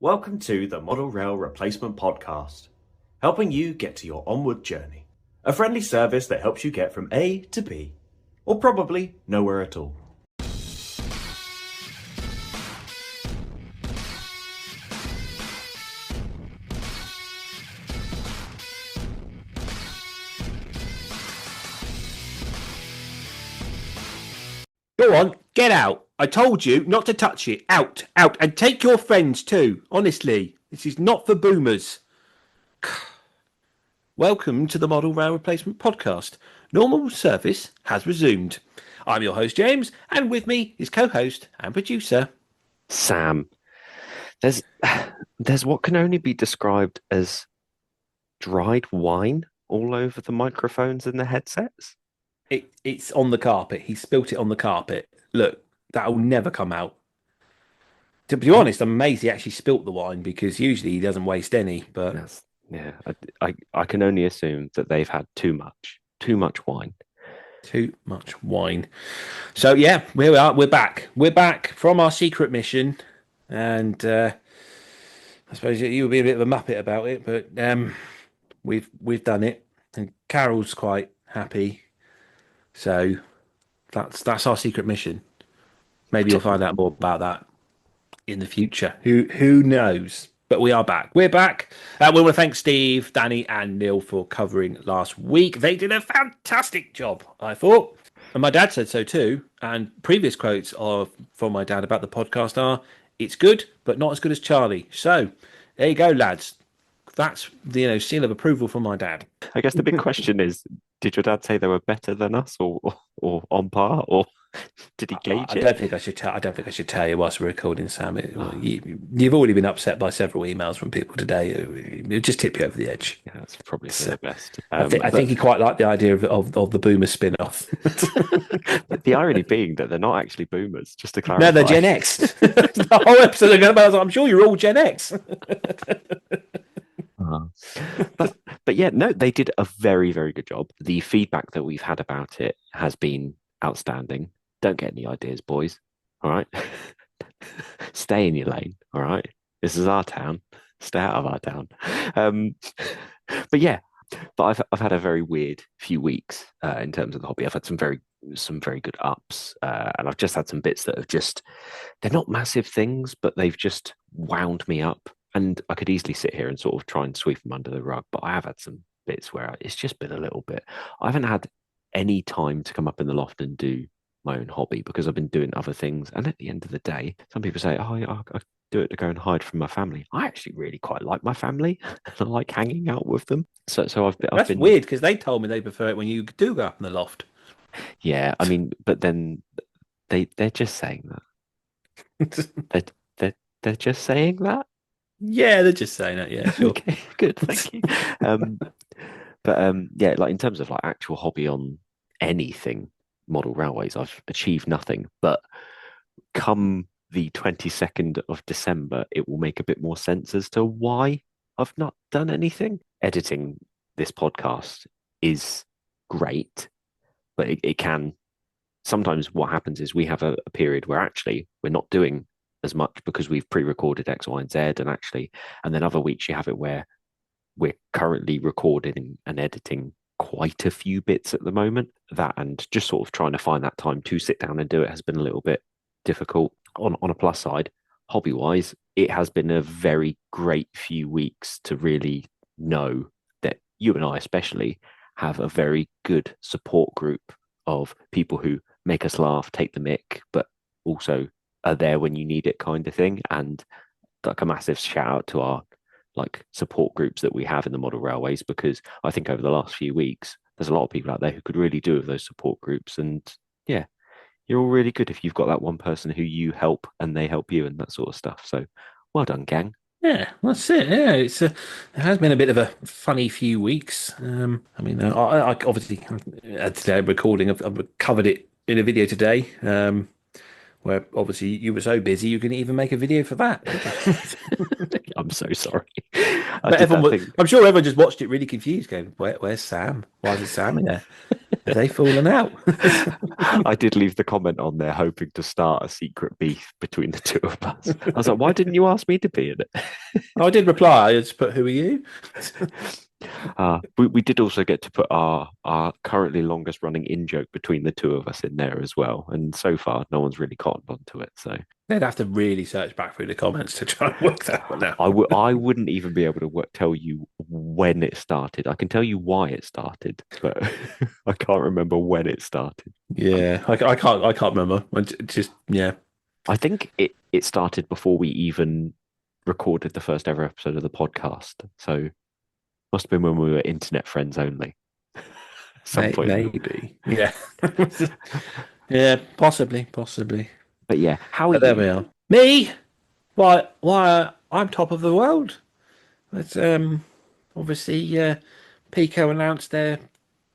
Welcome to the Model Rail Replacement Podcast, helping you get to your onward journey. A friendly service that helps you get from A to B, or probably nowhere at all. Go on, get out. I told you not to touch it. Out, out. And take your friends too. Honestly, this is not for boomers. Welcome to the Model Rail Replacement Podcast. Normal service has resumed. I'm your host, James, and with me is co-host and producer, Sam. There's what can only be described as dried wine all over the microphones and the headsets. It's on the carpet. He spilt it on the carpet. Look, that'll never come out. To be honest, I'm amazed he actually spilt the wine because usually he doesn't waste any. But I can only assume that they've had too much wine. Too much wine. So yeah, here we are. We're back. We're back from our secret mission, and I suppose you would be a bit of a muppet about it, but we've done it, and Carol's quite happy. So that's our secret mission. Maybe you'll find out more about that in the future. Who knows? But we are back. We're back. We want to thank Steve, Danny, and Neil for covering last week. They did a fantastic job, I thought. And my dad said so too. And previous quotes from my dad about the podcast are, "It's good, but not as good as Charlie." So there you go, lads. That's the seal of approval from my dad. I guess the big question is, did your dad say they were better than us, or on par, or did he gauge it? I don't think I should tell you whilst we're recording, Sam. You've already been upset by several emails from people today. It'll just tip you over the edge. Yeah, that's probably for the best. I think he quite liked the idea of the Boomer spin-off. The irony being that they're not actually Boomers. Just to clarify, no, they're Gen X. The whole episode ago, I was like, I'm sure you're all Gen X. But yeah, no, they did a very, very good job. The feedback that we've had about it has been outstanding. Don't get any ideas, boys. All right. Stay in your lane. All right. This is our town. Stay out of our town. But I've had a very weird few weeks in terms of the hobby. I've had some very good ups, and I've just had some bits that have they're not massive things, but they've just wound me up. And I could easily sit here and sort of try and sweep them under the rug, but I have had some bits where it's just been a little bit. I haven't had any time to come up in the loft and do my own hobby because I've been doing other things. And at the end of the day, some people say, "Oh, yeah, I do it to go and hide from my family." I actually really quite like my family, and I like hanging out with them. So I've been. That's weird because they told me they prefer it when you do go up in the loft. Yeah, I mean, but then they're just saying that. they're just saying that. Yeah, they're just saying that. Yeah, sure. Okay, good, thank you. Yeah, like in terms of like actual hobby on anything, model railways, I've achieved nothing. But come the 22nd of December, it will make a bit more sense as to why I've not done anything. Editing this podcast is great, but it can sometimes what happens is we have a period where actually we're not doing as much because we've pre-recorded X, Y, and Z, and then other weeks you have it where we're currently recording and editing quite a few bits at the moment. That and just sort of trying to find that time to sit down and do it has been a little bit difficult. On a plus side, hobby-wise, it has been a very great few weeks to really know that you and I especially have a very good support group of people who make us laugh, take the mick, but also are there when you need it kind of thing. And like a massive shout out to our like support groups that we have in the model railways, because I think over the last few weeks there's a lot of people out there who could really do with those support groups. And yeah, you're all really good if you've got that one person who you help and they help you and that sort of stuff. So well done, gang. Yeah, that's it. Yeah, it has been a bit of a funny few weeks. I mean, I obviously today I'm recording. I've covered it in a video today. Where obviously you were so busy you couldn't even make a video for that. I'm so sorry. I'm sure everyone just watched it really confused, going, where's Sam? Why is Sam in there? Have they fallen out? I did leave the comment on there hoping to start a secret beef between the two of us. I was like, why didn't you ask me to be in it? I did reply. I just put, "Who are you?" We did also get to put our currently longest running in joke between the two of us in there as well. And so far, no one's really cottoned onto it. So They'd have to really search back through the comments to try and work that one out. I wouldn't even be able to tell you when it started. I can tell you why it started, but I can't remember when it started. Yeah, I can't remember. Yeah. I think it started before we even recorded the first ever episode of the podcast. So must have been when we were internet friends only. Some point. Maybe. Yeah. Yeah, possibly. But yeah, how are But there you? we are. Me? Why? I'm top of the world. But obviously, Pico announced their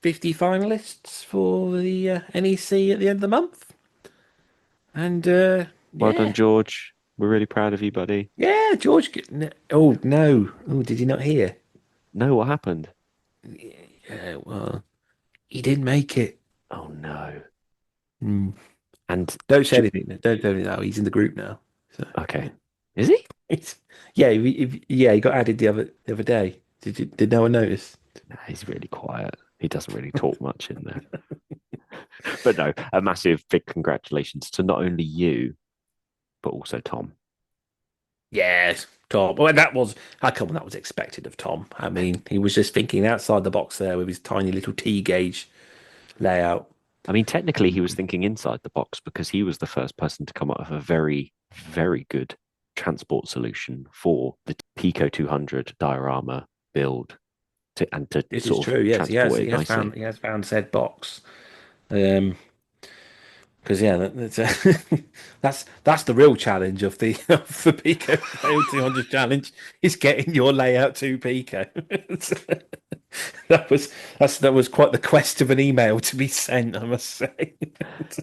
50 finalists for the NEC at the end of the month, and Well done, George. We're really proud of you, buddy. yeah, George. Oh no! Oh, did you not hear? No, what happened? Yeah, well, he didn't make it. Oh no. Hmm. And Don't say anything. Don't say anything now. He's in the group now. So okay. Is he? yeah, yeah, he got added the other day. Did no one notice? No, he's really quiet. He doesn't really talk much in there. But no, a massive big congratulations to not only you, but also Tom. Yes, Tom. Well, how come that was expected of Tom. I mean, he was just thinking outside the box there with his tiny little T gauge layout. I mean, technically, he was thinking inside the box because he was the first person to come up with a very, very good transport solution for the Pico 200 diorama build to This is sort true. of Yes, transport it he nicely. has found said box. Because yeah, that's the real challenge of the Pico 200 challenge is getting your layout to Pico. That was quite the quest of an email to be sent, I must say.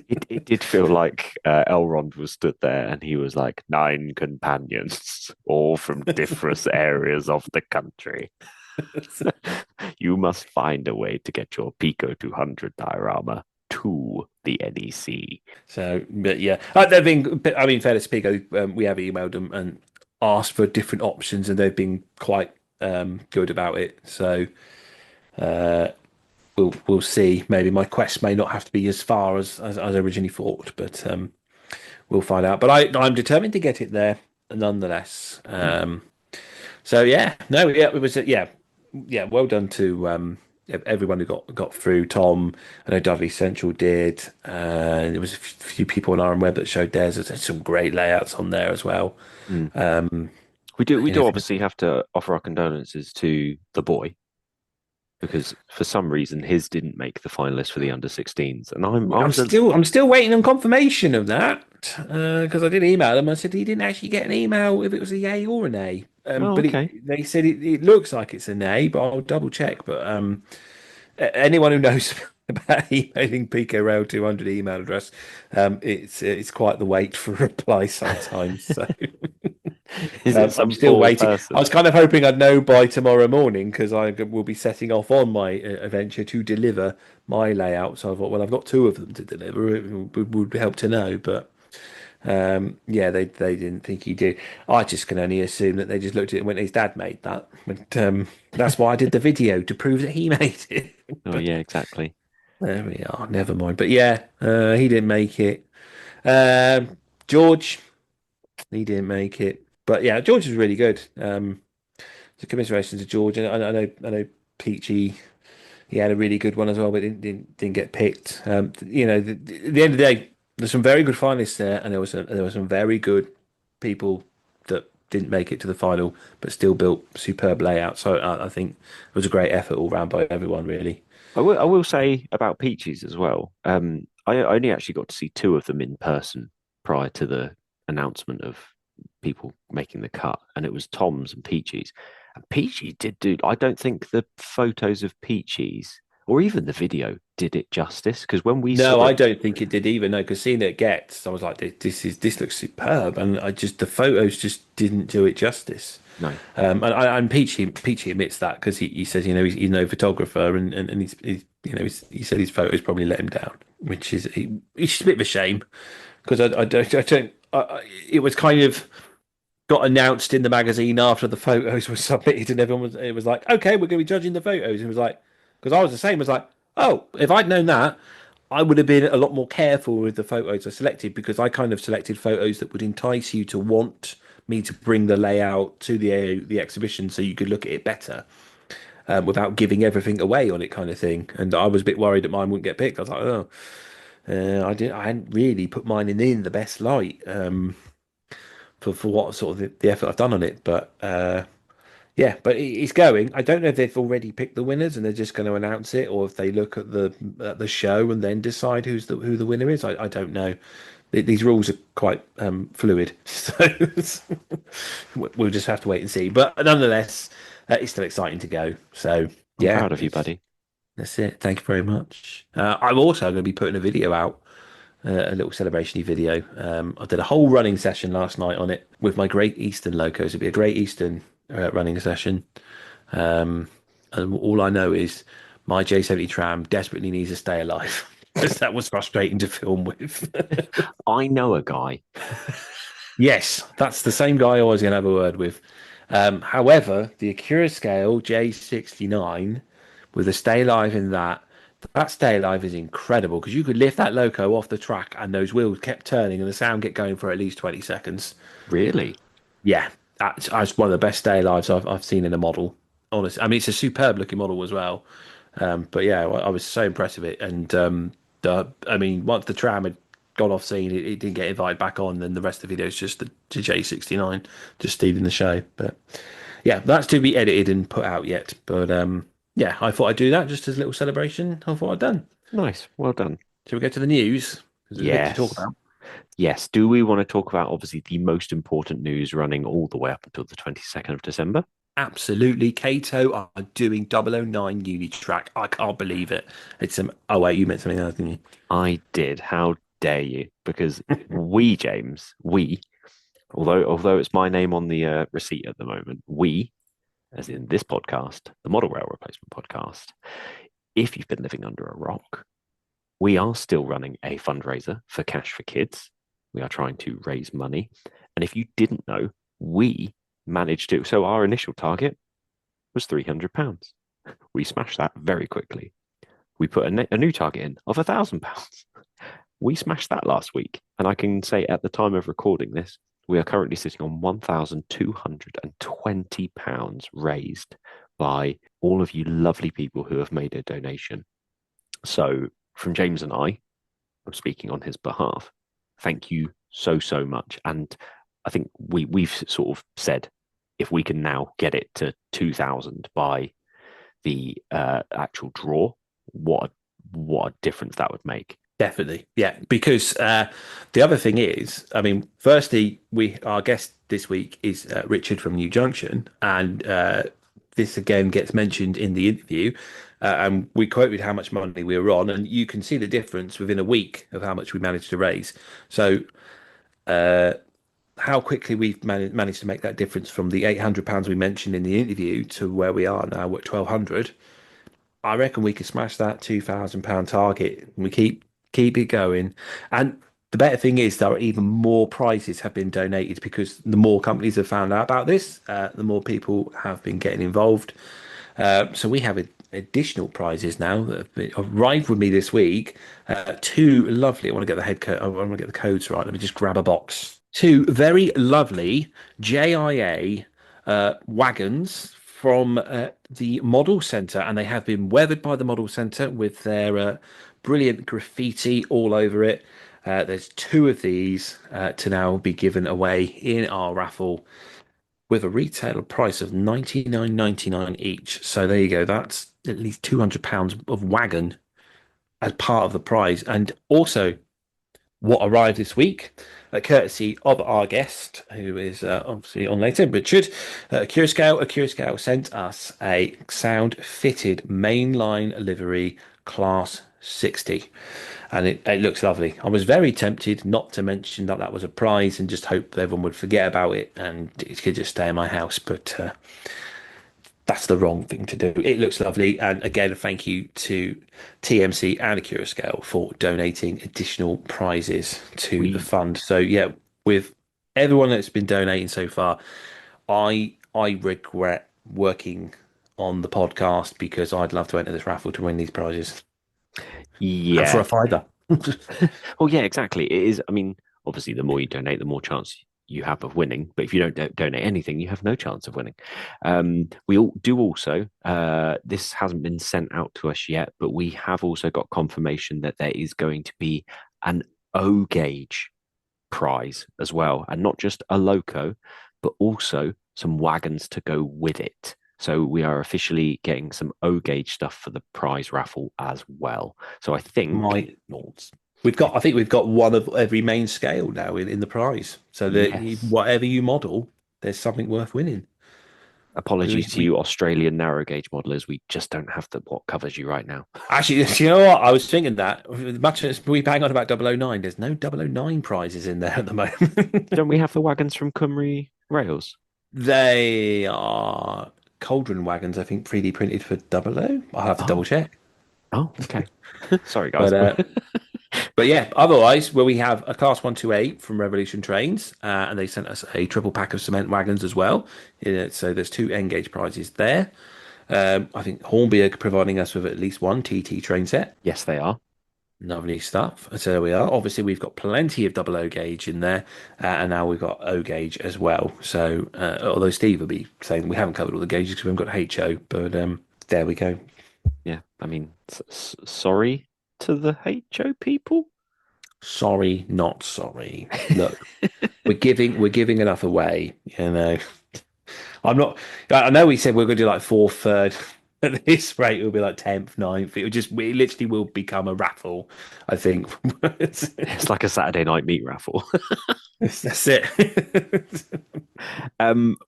It did feel like Elrond was stood there and he was like, 9 companions, all from different areas of the country. You must find a way to get your Pico 200 diorama to the NEC. So, but yeah, I mean, fairness to Pico, we have emailed them and asked for different options, and they've been quite good about it. So, uh, we'll see. Maybe my quest may not have to be as far as I originally thought, but we'll find out. But I'm determined to get it there nonetheless. So yeah, no, yeah, it was yeah. Well done to everyone who got through. Tom, I know Dudley Central did. There was a few people on RM Web that showed theirs. There's some great layouts on there as well. Mm. We You do know, obviously have to offer our condolences to the boy because for some reason his didn't make the finalist for the under 16s, and I'm still waiting on confirmation of that because I did email them. I said he didn't actually get an email if it was a yay or an A. oh But okay. they said it looks like it's an A, but I'll double check. But anyone who knows about emailing Pico Rail 200 email address, it's quite the wait for a reply sometimes. So Is it I'm some still poor waiting. I person? was kind of hoping I'd know by tomorrow morning because I will be setting off on my adventure to deliver my layout. So I thought, well, I've got two of them to deliver. It would help to know, but yeah, they didn't think he did. I just can only assume that they just looked at it when his dad made that. But that's why I did the video to prove that he made it. Oh yeah, exactly. There we are. Never mind. But yeah, he didn't make it. George, he didn't make it. But yeah, George was really good. So commiserations to George, and I know Peachy. He had a really good one as well, but didn't get picked. You know, at the end of the day, there's some very good finalists there, and there were some very good people that didn't make it to the final, but still built superb layouts. So I think it was a great effort all round by everyone, really. I will say about Peaches as well. I only actually got to see two of them in person prior to the announcement of people making the cut, and it was Tom's and Peaches. And Peachy did do. I don't think the photos of Peaches or even the video did it justice because when we No, saw I it, don't think it did either. No, because seeing it gets, I was like, this looks superb, and the photos just didn't do it justice. no, And Peachy admits that because he says, you know, he's no photographer and he said his photos probably let him down, which is it's a bit of a shame because it was kind of got announced in the magazine after the photos were submitted, and it was like, okay, we're going to be judging the photos. It was like, because I was the same, was like, oh, if I'd known that, I would have been a lot more careful with the photos I selected because I kind of selected photos that would entice you to want me to bring the layout to the exhibition so you could look at it better without giving everything away on it, kind of thing. And I was a bit worried that mine wouldn't get picked. I was like, oh, I hadn't really put mine in the best light. For what sort of the effort I've done on it. But yeah, but it's going. I don't know if they've already picked the winners and they're just going to announce it, or if they look at the show and then decide who the winner is. I don't know. These rules are quite fluid, so we'll just have to wait and see. But nonetheless, it's still exciting to go. So I'm yeah, proud of you, buddy. that's it. Thank you very much. I'm also going to be putting a video out a little celebration video. I did a whole running session last night on it with my Great Eastern locos. It'd be a Great Eastern running session. And all I know is my J70 tram desperately needs to stay alive because that was frustrating to film with. I know a guy. Yes, that's the same guy I was going to have a word with. However, the Acura Scale J69 with a stay alive in that stay alive is incredible because you could lift that loco off the track and those wheels kept turning and the sound kept going for at least 20 seconds. Really? Yeah, that's one of the best stay alives I've seen in a model. Honestly, I mean it's a superb looking model as well. But yeah, I was so impressed with it. And I mean, once the tram had gone off scene, it didn't get invited back on. Then the rest of the video is just the J69 just stealing the show. But yeah, that's to be edited and put out yet. But yeah, I thought I'd do that just as a little celebration of what I've done. Nice. Well done. Shall we go to the news? Because there's a bit to talk Yes. about. Yes. Do we want to talk about obviously the most important news running all the way up until the 22nd of December? Absolutely. Kato are doing 009 Unitrack. I can't believe it. It's oh wait, you meant something else, didn't you? I did. How dare you? Because James, although it's my name on the receipt at the moment, as in this podcast, the Model Rail Replacement Podcast, if you've been living under a rock, we are still running a fundraiser for Cash for Kids. We are trying to raise money. And if you didn't know, we managed to. So our initial target was £300. We smashed that very quickly. We put a new target in of £1,000. We smashed that last week. And I can say at the time of recording this, we are currently sitting on £1,220 raised by all of you lovely people who have made a donation. So from James and I'm speaking on his behalf, thank you so much. And I think we've sort of said if we can now get it to 2,000 by the actual draw, what a difference that would make. Definitely, yeah. Because the other thing is, I mean, firstly, our guest this week is Richard from New Junction, and this again gets mentioned in the interview. And we quoted how much money we were on, and you can see the difference within a week of how much we managed to raise. So, how quickly we've managed to make that difference from the £800 we mentioned in the interview to where we are now at 1,200. I reckon we could smash that £2,000 target. And we keep it going. And the better thing is there are even more prizes have been donated because the more companies have found out about this, the more people have been getting involved. So we have additional prizes now that have arrived with me this week. Two lovely. I want to get I want to get the codes right. Let me just grab a box. Two very lovely JIA wagons from the Model Centre, and they have been weathered by the Model Centre with their brilliant graffiti all over it. There's two of these to now be given away in our raffle with a retail price of £99.99 each. So there you go. That's at least £200 of wagon as part of the prize. And also, what arrived this week, courtesy of our guest, who is obviously on later, Richard, Acura sent us a sound-fitted mainline livery Class 60. And it looks lovely. I was very tempted not to mention that was a prize and just hope everyone would forget about it and it could just stay in my house. But That's the wrong thing to do. It looks lovely. And again, thank you to TMC and Scale for donating additional prizes to the We fund. So yeah, with everyone that's been donating so far, I regret working on the podcast because I'd love to enter this raffle to win these prizes. And for Yeah. a fiver. Well, yeah, exactly. It is. I mean, obviously, the more you donate, the more chance you have of winning. But if you don't donate anything, you have no chance of winning. We all do also. This hasn't been sent out to us yet, but we have also got confirmation that there is going to be an O gauge prize as well, and not just a loco, but also some wagons to go with it. So we are officially getting some O gauge stuff for the prize raffle as well. So I think, My lords. I think we've got one of every main scale now in the prize. So that yes, whatever you model, there's something worth winning. apologies We, to we you Australian narrow gauge modelers, we just don't have the what covers you right now. actually, you know what? I was thinking that as much as we bang on about 009, there's no 009 prizes in there at the moment. Don't we have the wagons from Cymru Rails? They are Cauldron wagons, I think, 3D printed for 00. I'll have to double Oh, check. oh, okay. Sorry, But guys. but yeah, otherwise, well, we have a Class 128 from Revolution Trains, and they sent us a triple pack of cement wagons as well. Yeah, so there's two N-gauge prizes there. I think Hornby are providing us with at least one TT train set. Yes, they are. Lovely stuff. So there we are. Obviously, we've got plenty of double O gauge in there, and now we've got O gauge as well. So, although Steve will be saying we haven't covered all the gauges because we haven't got HO, but there we go. Yeah, I mean, sorry to the HO people. Sorry, not sorry. Look, we're giving enough away. I'm not. I know we said we're going to do like fourth, third. At this rate, it'll be like 10th, ninth. It literally will become a raffle. I think. It's like a Saturday night meat raffle. That's it.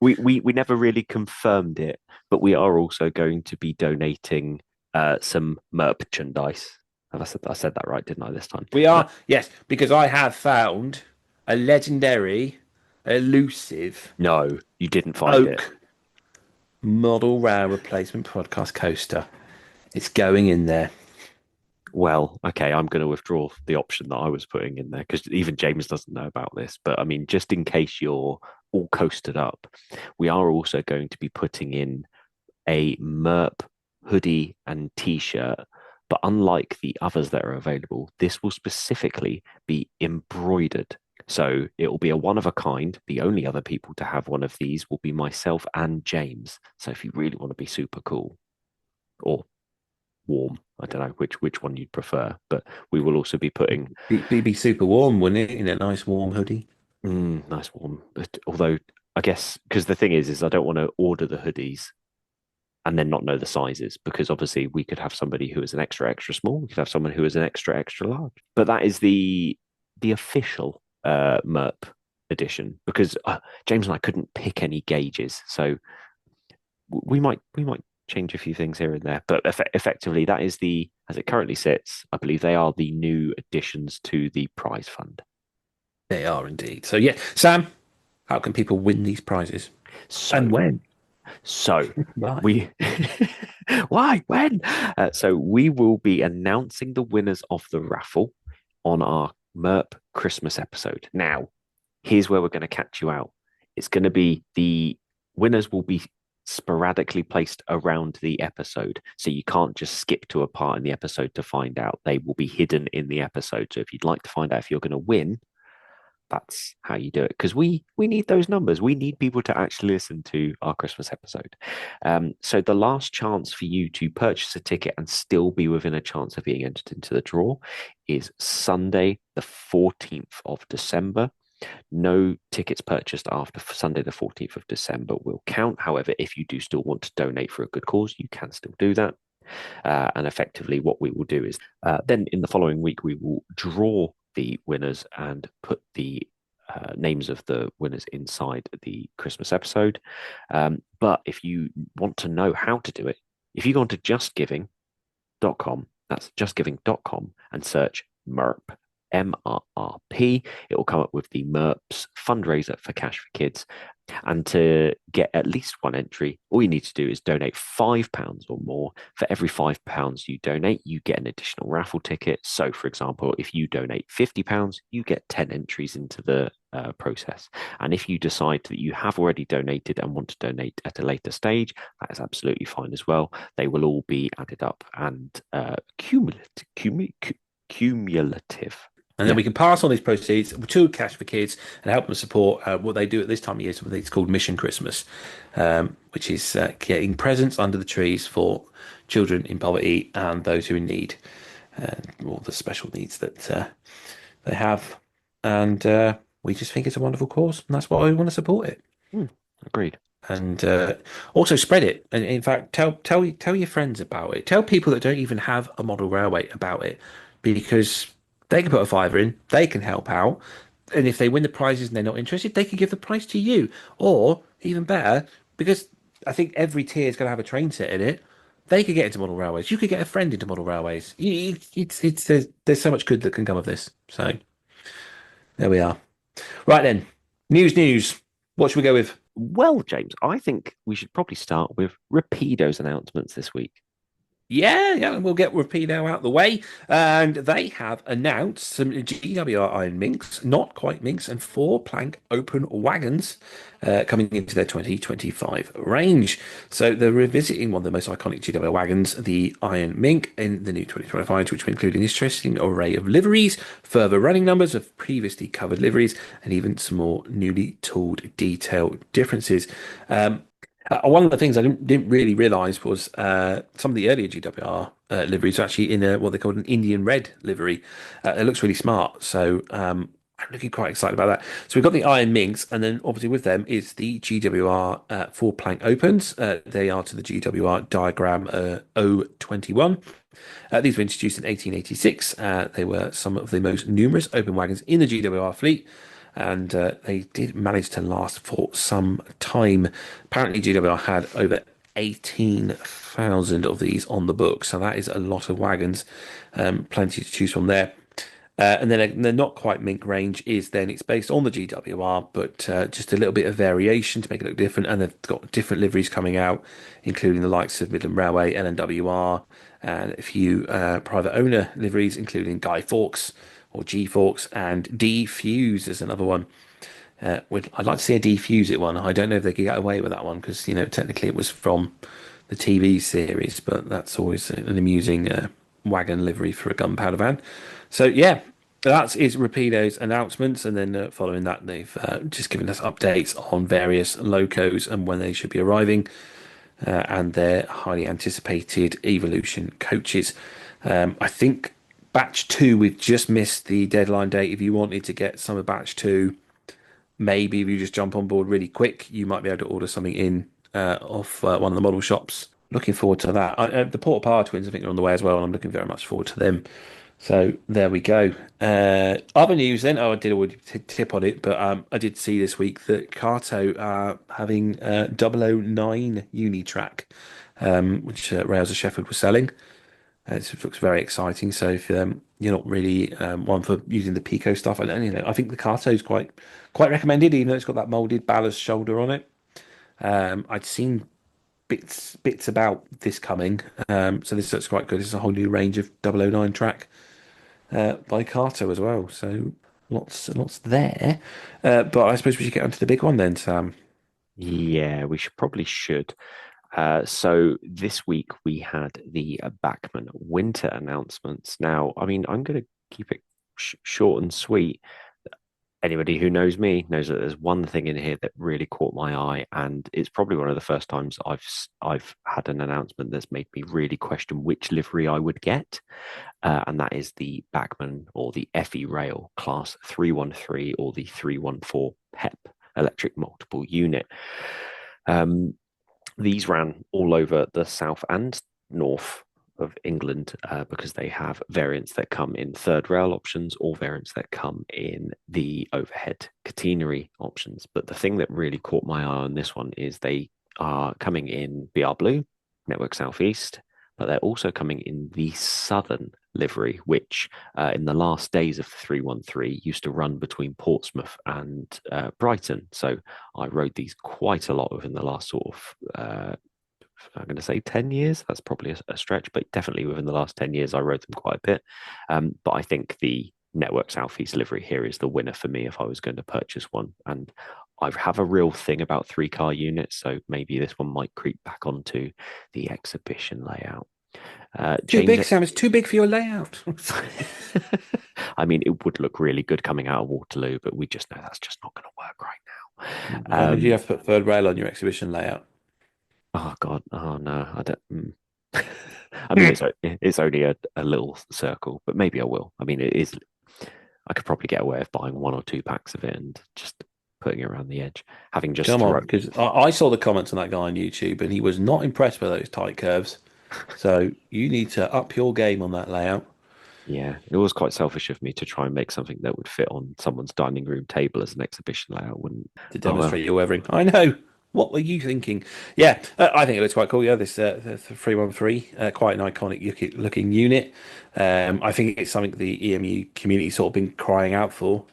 We never really confirmed it, but we are also going to be donating some merchandise. Have I said that right, didn't I, this time? We are, yes, because I have found a legendary, elusive No, you didn't find it. oak model rail replacement podcast coaster. It's going in there. Well, okay, I'm going to withdraw the option that I was putting in there because even James doesn't know about this. But I mean, just in case you're all coasted up, we are also going to be putting in a MERP hoodie and t-shirt. But unlike the others that are available, this will specifically be embroidered. So it will be a one of a kind. The only other people to have one of these will be myself and James. So if you really want to be super cool or warm, I don't know which one you'd prefer, but we will also be putting Be super warm, wouldn't it? In a nice warm hoodie. nice warm. But although I guess because the thing is I don't want to order the hoodies and then not know the sizes because obviously we could have somebody who is an extra small, we could have someone who is an extra large. But that is the official MERP edition because James and I couldn't pick any gauges, so we might change a few things here and there. But effectively, that is the as it currently sits. I believe they are the new additions to the prize fund. They are indeed. So yeah, Sam, how can people win these prizes? So And when? So Right. we why when? So we will be announcing the winners of the raffle on our MERP Christmas episode. Now, here's where we're going to catch you out. It's going to be the winners will be sporadically placed around the episode. So you can't just skip to a part in the episode to find out. They will be hidden in the episode. So if you'd like to find out if you're going to win, that's how you do it because we need those numbers. We need people to actually listen to our Christmas episode. So the last chance for you to purchase a ticket and still be within a chance of being entered into the draw is Sunday the 14th of December. No tickets purchased after Sunday the 14th of December will count. However, if you do still want to donate for a good cause, you can still do that. And effectively what we will do is then in the following week we will draw the winners and put the names of the winners inside the Christmas episode. But if you want to know how to do it, if you go on to justgiving.com, that's justgiving.com, and search MERP, MRRP, it will come up with the MERP's fundraiser for Cash for Kids. And to get at least one entry, all you need to do is donate £5 or more. For every £5 you donate, you get an additional raffle ticket. So, for example, if you donate £50, you get 10 entries into the process. And if you decide that you have already donated and want to donate at a later stage, that is absolutely fine as well. They will all be added up and cumulative. And then we can pass on these proceeds to Cash for Kids and help them support what they do at this time of year. Something it's called Mission Christmas, which is getting presents under the trees for children in poverty and those who are in need, all the special needs that they have. And we just think it's a wonderful cause, and that's why we want to support it. Agreed. And also spread it. And in fact, tell your friends about it. Tell people that don't even have a model railway about it, because they can put a fiver in, they can help out. And if they win the prizes and they're not interested, they can give the prize to you. Or even better, because I think every tier is going to have a train set in it, they could get into model railways. You could get a friend into model railways. There's so much good that can come of this. So there we are. Right then, news. What should we go with? Well, James, I think we should probably start with Rapido's announcements this week. Yeah, we'll get Rapido out the way. And they have announced some GWR Iron Minks, not quite Minks, and 4-plank open wagons coming into their 2025 range. So they're revisiting one of the most iconic GWR wagons, the Iron Mink, in the new 2025, which will include an interesting array of liveries, further running numbers of previously covered liveries, and even some more newly tooled detail differences. One of the things I didn't really realise was some of the earlier GWR liveries are actually in what they call an Indian red livery. It looks really smart, so I'm looking quite excited about that. So we've got the Iron Minks, and then obviously with them is the GWR 4-plank opens. They are to the GWR diagram 021. These were introduced in 1886. They were some of the most numerous open wagons in the GWR fleet. And they did manage to last for some time. Apparently, GWR had over 18,000 of these on the book, so that is a lot of wagons, plenty to choose from there. And then the not quite Mink range it's based on the GWR, but just a little bit of variation to make it look different. And they've got different liveries coming out, including the likes of Midland Railway, LNWR, and a few private owner liveries, including Guy Fawkes or G Fawkes, and D Fuse is another one. I'd like to see a D Fuse it one. I don't know if they could get away with that one because technically it was from the TV series, but that's always an amusing wagon livery for a gunpowder van. So yeah, that is Rapido's announcements, and then following that, they've just given us updates on various locos and when they should be arriving, and their highly anticipated Evolution coaches. I think Batch 2, we've just missed the deadline date. If you wanted to get some of Batch 2, maybe if you just jump on board really quick, you might be able to order something in off one of the model shops. Looking forward to that. The Port Power Twins, I think, are on the way as well, and I'm looking very much forward to them. So there we go. Other news then. I did already tip on it, but I did see this week that Kato are having 009 Unitrack, which Rails of Sheffield was selling. It looks very exciting. So if you're not really one for using the Pico stuff, I think the Kato is quite recommended, even though it's got that molded ballast shoulder on it. I'd seen bits about this coming, so this looks quite good. It's a whole new range of 009 track by Kato as well. So lots there. But I suppose we should get onto the big one then, Sam. Yeah, we probably should. So this week we had the Bachmann winter announcements. Now, I mean, I'm going to keep it short and sweet. Anybody who knows me knows that there's one thing in here that really caught my eye, and it's probably one of the first times I've had an announcement that's made me really question which livery I would get, and that is the Bachmann or the FE Rail Class 313 or the 314 PEP electric multiple unit. These ran all over the south and north of England because they have variants that come in third rail options or variants that come in the overhead catenary options. But the thing that really caught my eye on this one is they are coming in BR Blue, Network Southeast, but they're also coming in the southern livery, which in the last days of the 313 used to run between Portsmouth and Brighton. So I rode these quite a lot within the last sort of I'm going to say 10 years. That's probably a stretch, but definitely within the last 10 years, I rode them quite a bit. But I think the Network Southeast livery here is the winner for me if I was going to purchase one. And I have a real thing about 3-car units, so maybe this one might creep back onto the exhibition layout. Too big, Sam. It's too big for your layout. I mean, it would look really good coming out of Waterloo, but we just know that's just not going to work right now. Did you have to put third rail on your exhibition layout? Oh God! Oh no! I don't. I mean, it's only a little circle, but maybe I will. I mean, it is. I could probably get away with buying 1 or 2 packs of it and just putting it around the edge. Having just come on, because I saw the comments on that guy on YouTube, and he was not impressed with those tight curves. So you need to up your game on that layout. Yeah, it was quite selfish of me to try and make something that would fit on someone's dining room table as an exhibition layout. Wouldn't to demonstrate your weathering. I know. What were you thinking? Yeah, I think it looks quite cool. Yeah, this 313, quite an iconic looking unit. I think it's something the EMU community sort of been crying out for.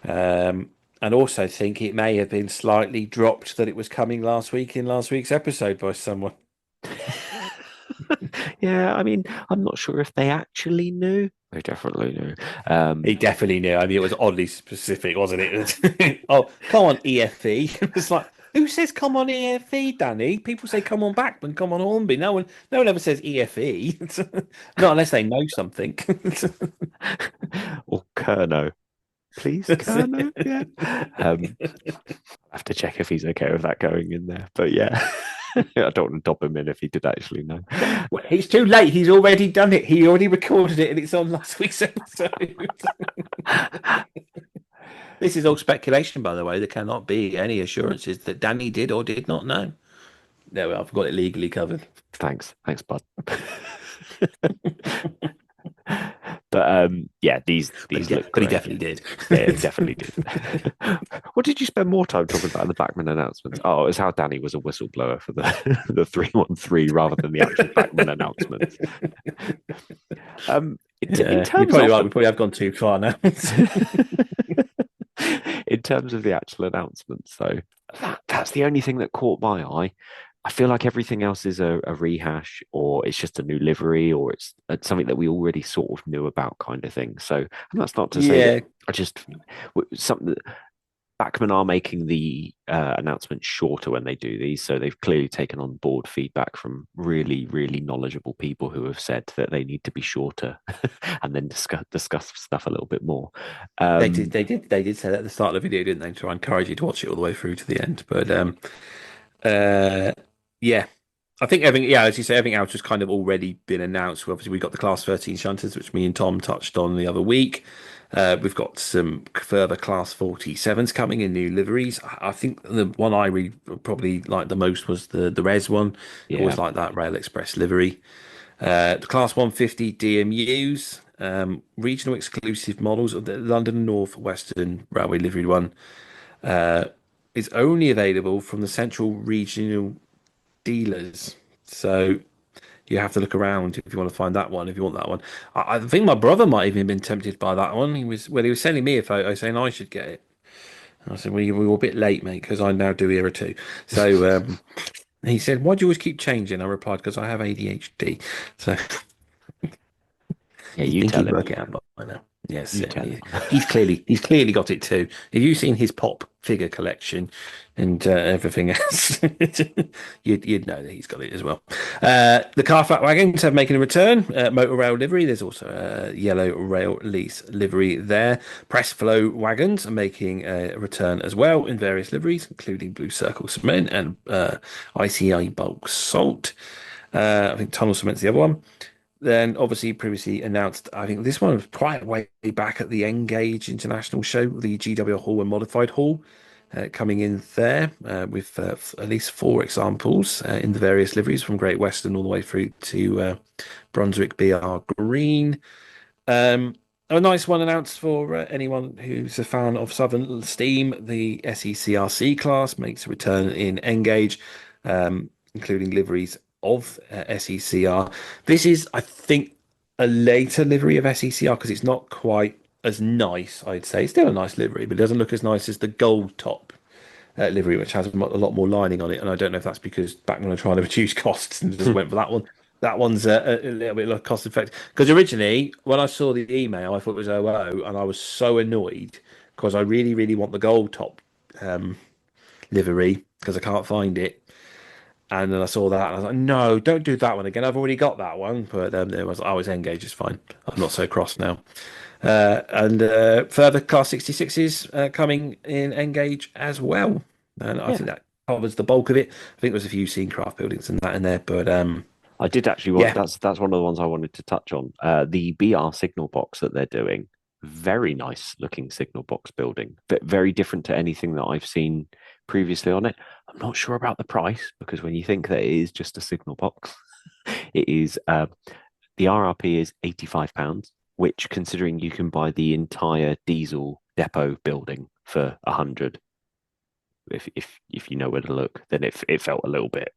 And also think it may have been slightly dropped that it was coming last week in last week's episode by someone. Yeah, I mean, I'm not sure if they actually knew. They definitely knew. He definitely knew. I mean, it was oddly specific, wasn't it? Oh, come on, EFE. It's like, who says come on EFE, Danny? People say come on Backman, come on Hornby. No one ever says EFE. Not unless they know something. Or Kerno. Please, Kerno. Yeah. I have to check if he's okay with that going in there. But yeah. I don't want to dob him in if he did actually know. Well, it's too late. He's already done it. He already recorded it and it's on last week's episode. This is all speculation, by the way. There cannot be any assurances that Danny did or did not know. No, I've got it legally covered. Thanks, bud. But yeah, these look. But he definitely did. Yeah, he definitely did. What did you spend more time talking about in the Backman announcements? Oh, it was how Danny was a whistleblower for the 313 rather than the actual Backman announcements. In terms you're probably right. We probably have gone too far now. In terms of the actual announcements, though, that's the only thing that caught my eye. I feel like everything else is a rehash, or it's just a new livery, or it's something that we already sort of knew about, kind of thing. So, and that's not to say that I just something. Backman are making the announcements shorter when they do these, so they've clearly taken on board feedback from really, really knowledgeable people who have said that they need to be shorter and then discuss stuff a little bit more. They did say that at the start of the video, didn't they? To encourage you to watch it all the way through to the end. But yeah, I think everything. Yeah, as you say, everything else has kind of already been announced. Obviously, we got the Class 13 shunters, which me and Tom touched on the other week. We've got some further Class 47s coming in new liveries. I think the one I really probably liked the most was the Res one. Yeah. Always like that Rail Express livery. The Class 150 DMUs, regional exclusive models of the London North Western Railway livery one, is only available from the central regional dealers. So you have to look around if you want to find that one, if you want that one. I think my brother might even been tempted by that one. He was sending me a photo saying I should get it. And I said, we were a bit late, mate, because I now do era 2. So he said, why do you always keep changing? I replied, because I have ADHD. So yeah, you tell him. Work it out by now. Yes, he's clearly got it too. Have you seen his pop figure collection and everything else? you'd know that he's got it as well. The car flat wagons are making a return. Motor rail livery. There's also a yellow rail lease livery there. Press flow wagons are making a return as well in various liveries, including Blue Circle Cement and ICI Bulk Salt. I think Tunnel Cement's the other one. Then, obviously, previously announced, I think this one was quite way back at the Engage International Show, the GW Hall and Modified Hall, coming in there with at least 4 examples in the various liveries from Great Western all the way through to Brunswick BR Green. A nice one announced for anyone who's a fan of Southern Steam. The SECRC class makes a return in Engage, including liveries of SECR. This is, I think, a later livery of SECR because it's not quite as nice, I'd say. It's still a nice livery, but it doesn't look as nice as the gold top livery, which has a lot more lining on it. And I don't know if that's because Bachmann are trying to reduce costs and just went for that one. That one's a little bit like cost effective. Because originally, when I saw the email, I thought it was OO, and I was so annoyed because I really, really want the gold top livery because I can't find it. And then I saw that, and I was like, "No, don't do that one again. I've already got that one." But it was, I was engaged. It's fine. I'm not so cross now. And further Class 66s coming in Engage as well. And I think that covers the bulk of it. I think there's a few scene craft buildings and that in there, but I did actually want that's one of the ones I wanted to touch on. The BR signal box that they're doing, very nice looking signal box building, but very different to anything that I've seen previously on it. I'm not sure about the price because when you think that it is just a signal box, it is the RRP is £85, which considering you can buy the entire diesel depot building for 100, if you know where to look, then it felt a little bit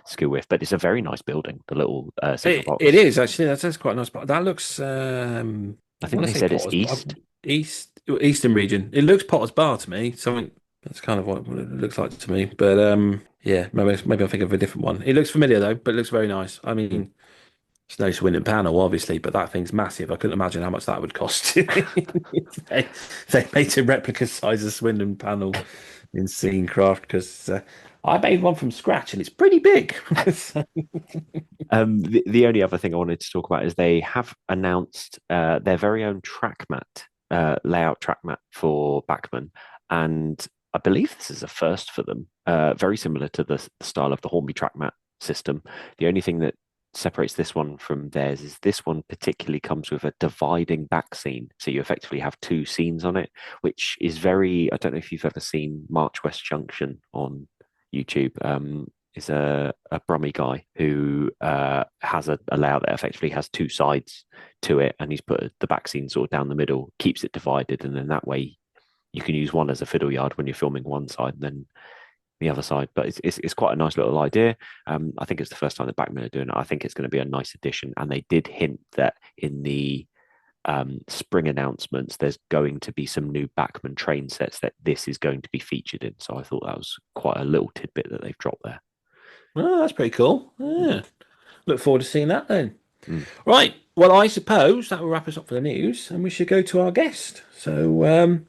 skill with, but it's a very nice building. The little signal box. It is actually. That's quite nice. But that looks. I think they said it's eastern region. It looks Potter's Bar to me. Something that's kind of what it looks like to me. But yeah, maybe I think of a different one. It looks familiar though, but it looks very nice. I mean, it's no Swindon panel, obviously, but that thing's massive. I couldn't imagine how much that would cost. They made a replica size of Swindon panel in Scene Craft because I made one from scratch and it's pretty big. The only other thing I wanted to talk about is they have announced their very own track mat, layout track mat for Bachmann, and I believe this is a first for them. Very similar to the style of the Hornby track mat system. The only thing that separates this one from theirs is this one particularly comes with a dividing back scene, so you effectively have two scenes on it, which is very, I don't know if you've ever seen March West Junction on YouTube. Is a Brummie guy who has a layout that effectively has two sides to it, and he's put the back scene sort of down the middle, keeps it divided, and then that way you can use one as a fiddle yard when you're filming one side and then the other side. But it's quite a nice little idea. I think it's the first time that Bachmann are doing it. I think it's going to be a nice addition, and they did hint that in the spring announcements there's going to be some new Bachmann train sets that this is going to be featured in. So I thought that was quite a little tidbit that they've dropped there. Oh, that's pretty cool. Yeah. Look forward to seeing that then. Right. Well, I suppose that will wrap us up for the news, and we should go to our guest. So, well,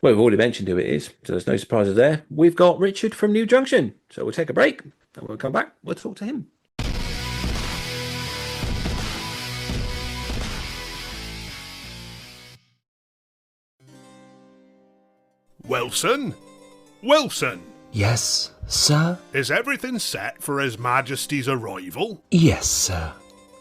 we've already mentioned who it is, so there's no surprises there. We've got Richard from New Junction. So we'll take a break, and we'll come back. We'll talk to him. Wilson? Wilson! Yes, sir? Is everything set for His Majesty's arrival? Yes, sir.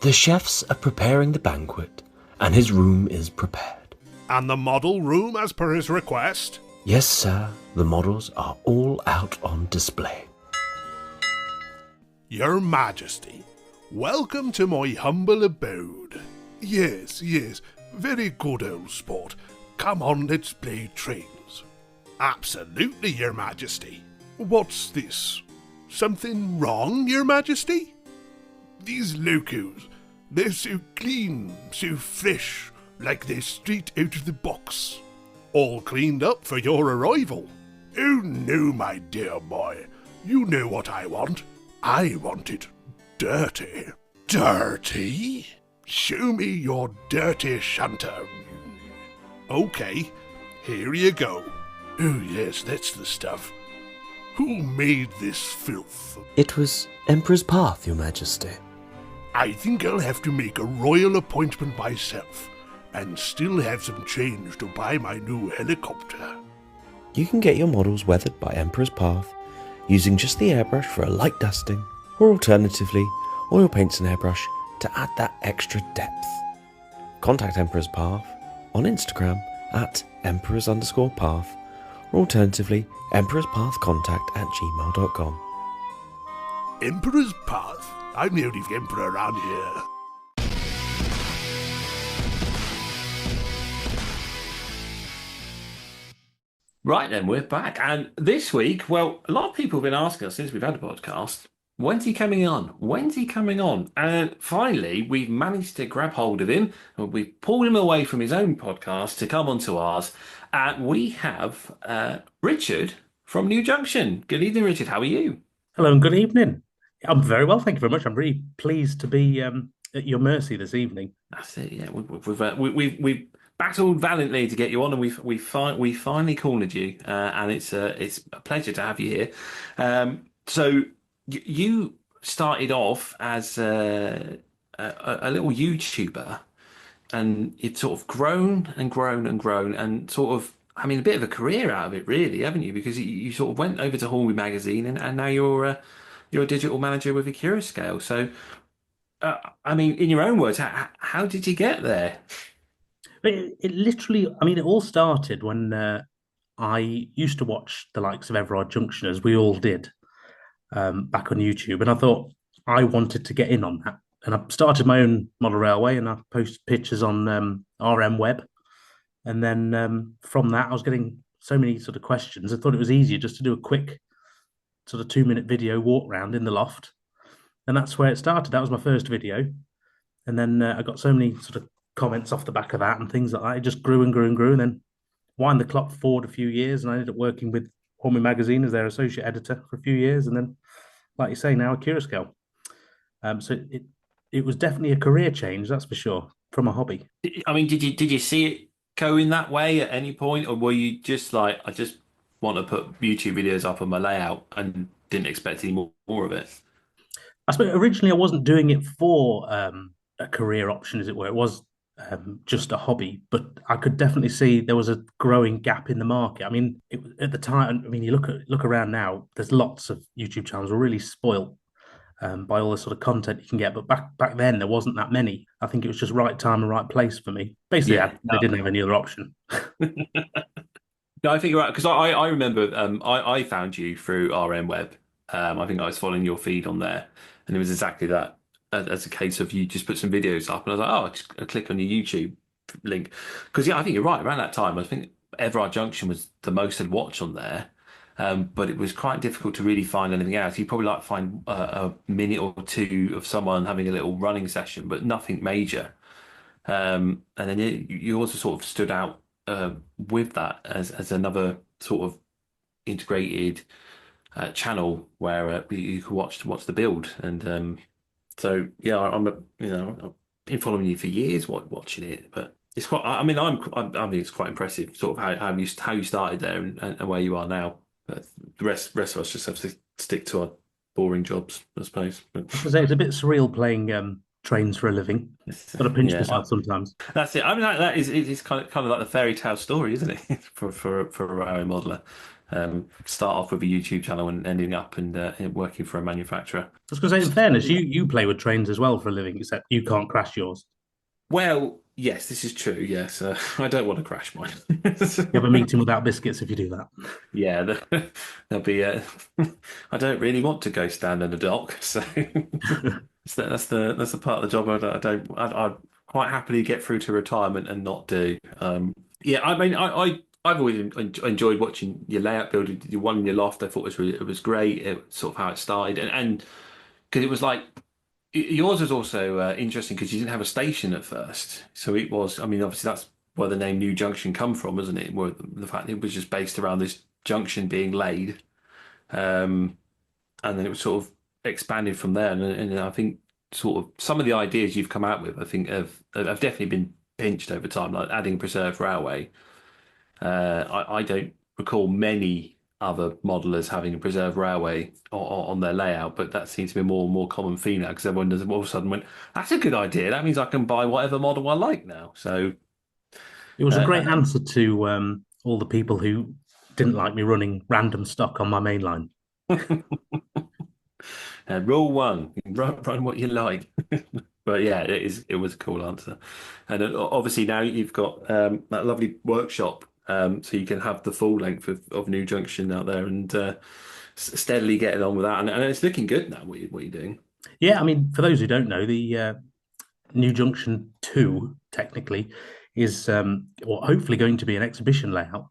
The chefs are preparing the banquet, and his room is prepared. And the model room as per his request? Yes, sir. The models are all out on display. Your Majesty, welcome to my humble abode. Yes, very good, old sport. Come on, let's play trains. Absolutely, Your Majesty. What's this? Something wrong, Your Majesty? These locos, they're so clean, so fresh, like they're straight out of the box. All cleaned up for your arrival. Oh no, my dear boy, you know what I want. I want it dirty. Dirty? Show me your dirty shunter. Okay, here you go. Oh yes, that's the stuff. Who made this filth? It was Emperor's Path, Your Majesty. I think I'll have to make a royal appointment myself, and still have some change to buy my new helicopter. You can get your models weathered by Emperor's Path using just the airbrush for a light dusting, or alternatively, oil paints and airbrush to add that extra depth. Contact Emperor's Path on Instagram at emperors_path, or alternatively, emperorspathcontact@gmail.com. Emperor's Path? I'm the only emperor around here. Right then, we're back. And this week, well, a lot of people have been asking us since we've had a podcast, When's he coming on? When's he coming on? And finally, we've managed to grab hold of him. We've pulled him away from his own podcast to come onto ours. We have Richard from New Junction. Good evening, Richard. How are you? Hello and good evening. I'm very well, thank you very much. I'm really pleased to be at your mercy this evening. That's it. Yeah, we've battled valiantly to get you on, and we finally cornered you, and it's a pleasure to have you here. So you started off as a little YouTuber, and it's sort of grown and grown and grown, and sort of, I mean, a bit of a career out of it, really, haven't you? Because you sort of went over to Hallway magazine, and now you're a digital manager with a Scale. So. I mean, in your own words, how did you get there? It literally, I mean, it all started when I used to watch the likes of Junction, as we all did, back on YouTube. And I thought I wanted to get in on that. And I started my own model railway and I posted pictures on RM Web. And then from that, I was getting so many sort of questions. I thought it was easier just to do a quick sort of 2-minute video walk round in the loft. And that's where it started. That was my first video. And then I got so many sort of comments off the back of that and things like that. It just grew and grew and grew. And then wind the clock forward a few years. And I ended up working with Hallway magazine as their associate editor for a few years. And then, like you say, now a Scale. So it was definitely a career change, that's for sure, from a hobby. I mean, did you see it going that way at any point, or were you just like, I just want to put YouTube videos up on my layout and didn't expect any more of it? I suppose originally I wasn't doing it for a career option, as it were. It was just a hobby, but I could definitely see there was a growing gap in the market. I mean, at the time, I mean, you look around now. There's lots of YouTube channels. We're really spoilt by all the sort of content you can get, but back then there wasn't that many. I think it was just right time and right place for me. Basically, they didn't have any other option. No, I think you're right, because I remember I found you through RM Web. I think I was following your feed on there, and it was exactly that, as a case of you just put some videos up, and I was like, oh, I'll click on your YouTube link, because I think you're right. Around that time, I think Everard Junction was the most I'd watched on there, but it was quite difficult to really find anything else. You probably like find a minute or two of someone having a little running session, but nothing major. And then you also sort of stood out with that as another sort of integrated channel where you could watch the build. And so yeah, I've been following you for years, watching it, but it's quite. I mean, I think it's quite impressive, sort of how you started there and where you are now. But the rest of us just have to stick to our boring jobs, I suppose. But It's a bit surreal playing trains for a living. Got to pinch myself sometimes. That's it. I mean, that is it's kind of like the fairy tale story, isn't it? for a railway modeler. Start off with a YouTube channel and ending up and working for a manufacturer. I was going to say, in fairness, you play with trains as well for a living, except you can't crash yours. Well, yes, this is true. Yes, I don't want to crash mine. You have a meeting without biscuits if you do that. Yeah, there'll be. I don't really want to go stand in a dock, so that's the part of the job I'd quite happily get through to retirement and not do. Yeah, I mean, I've always enjoyed watching your layout build. Your one in your loft, I thought it was great. It sort of how it started, and because it was like yours was also interesting because you didn't have a station at first. So it was. I mean, obviously that's where the name New Junction come from, isn't it? Where the fact it was just based around this junction being laid, and then it was sort of expanded from there. And I think sort of some of the ideas you've come out with, I think have definitely been pinched over time, like adding preserved railway. I don't recall many other modelers having a preserved railway on their layout, but that seems to be more and more common theme now because everyone does all of a sudden went, that's a good idea. That means I can buy whatever model I like now. So it was a great answer to all the people who didn't like me running random stock on my main line. Rule one, run what you like. But yeah, it was a cool answer. And obviously now you've got that lovely workshop, so you can have the full length of New Junction out there and steadily getting on with that. And it's looking good now, what you're doing. Yeah, I mean, for those who don't know, the New Junction 2 technically is hopefully going to be an exhibition layout.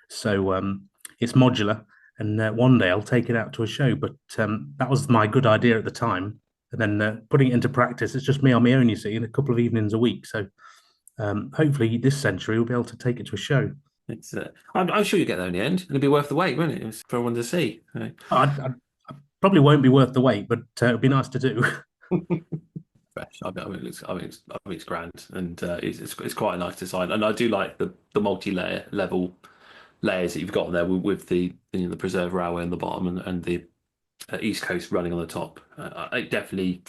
So it's modular and one day I'll take it out to a show. But that was my good idea at the time. And then putting it into practice, it's just me on my own, you see, in a couple of evenings a week. So hopefully this century we'll be able to take it to a show. It's, I'm sure you get there in the end. It'll be worth the wait, won't it? It's for everyone to see. I probably won't be worth the wait, but it'll be nice to do. Fresh. I mean, it's grand, and it's quite a nice design. And I do like the multi-layer level layers that you've got on there with the preserve railway on the bottom and the East Coast running on the top. It definitely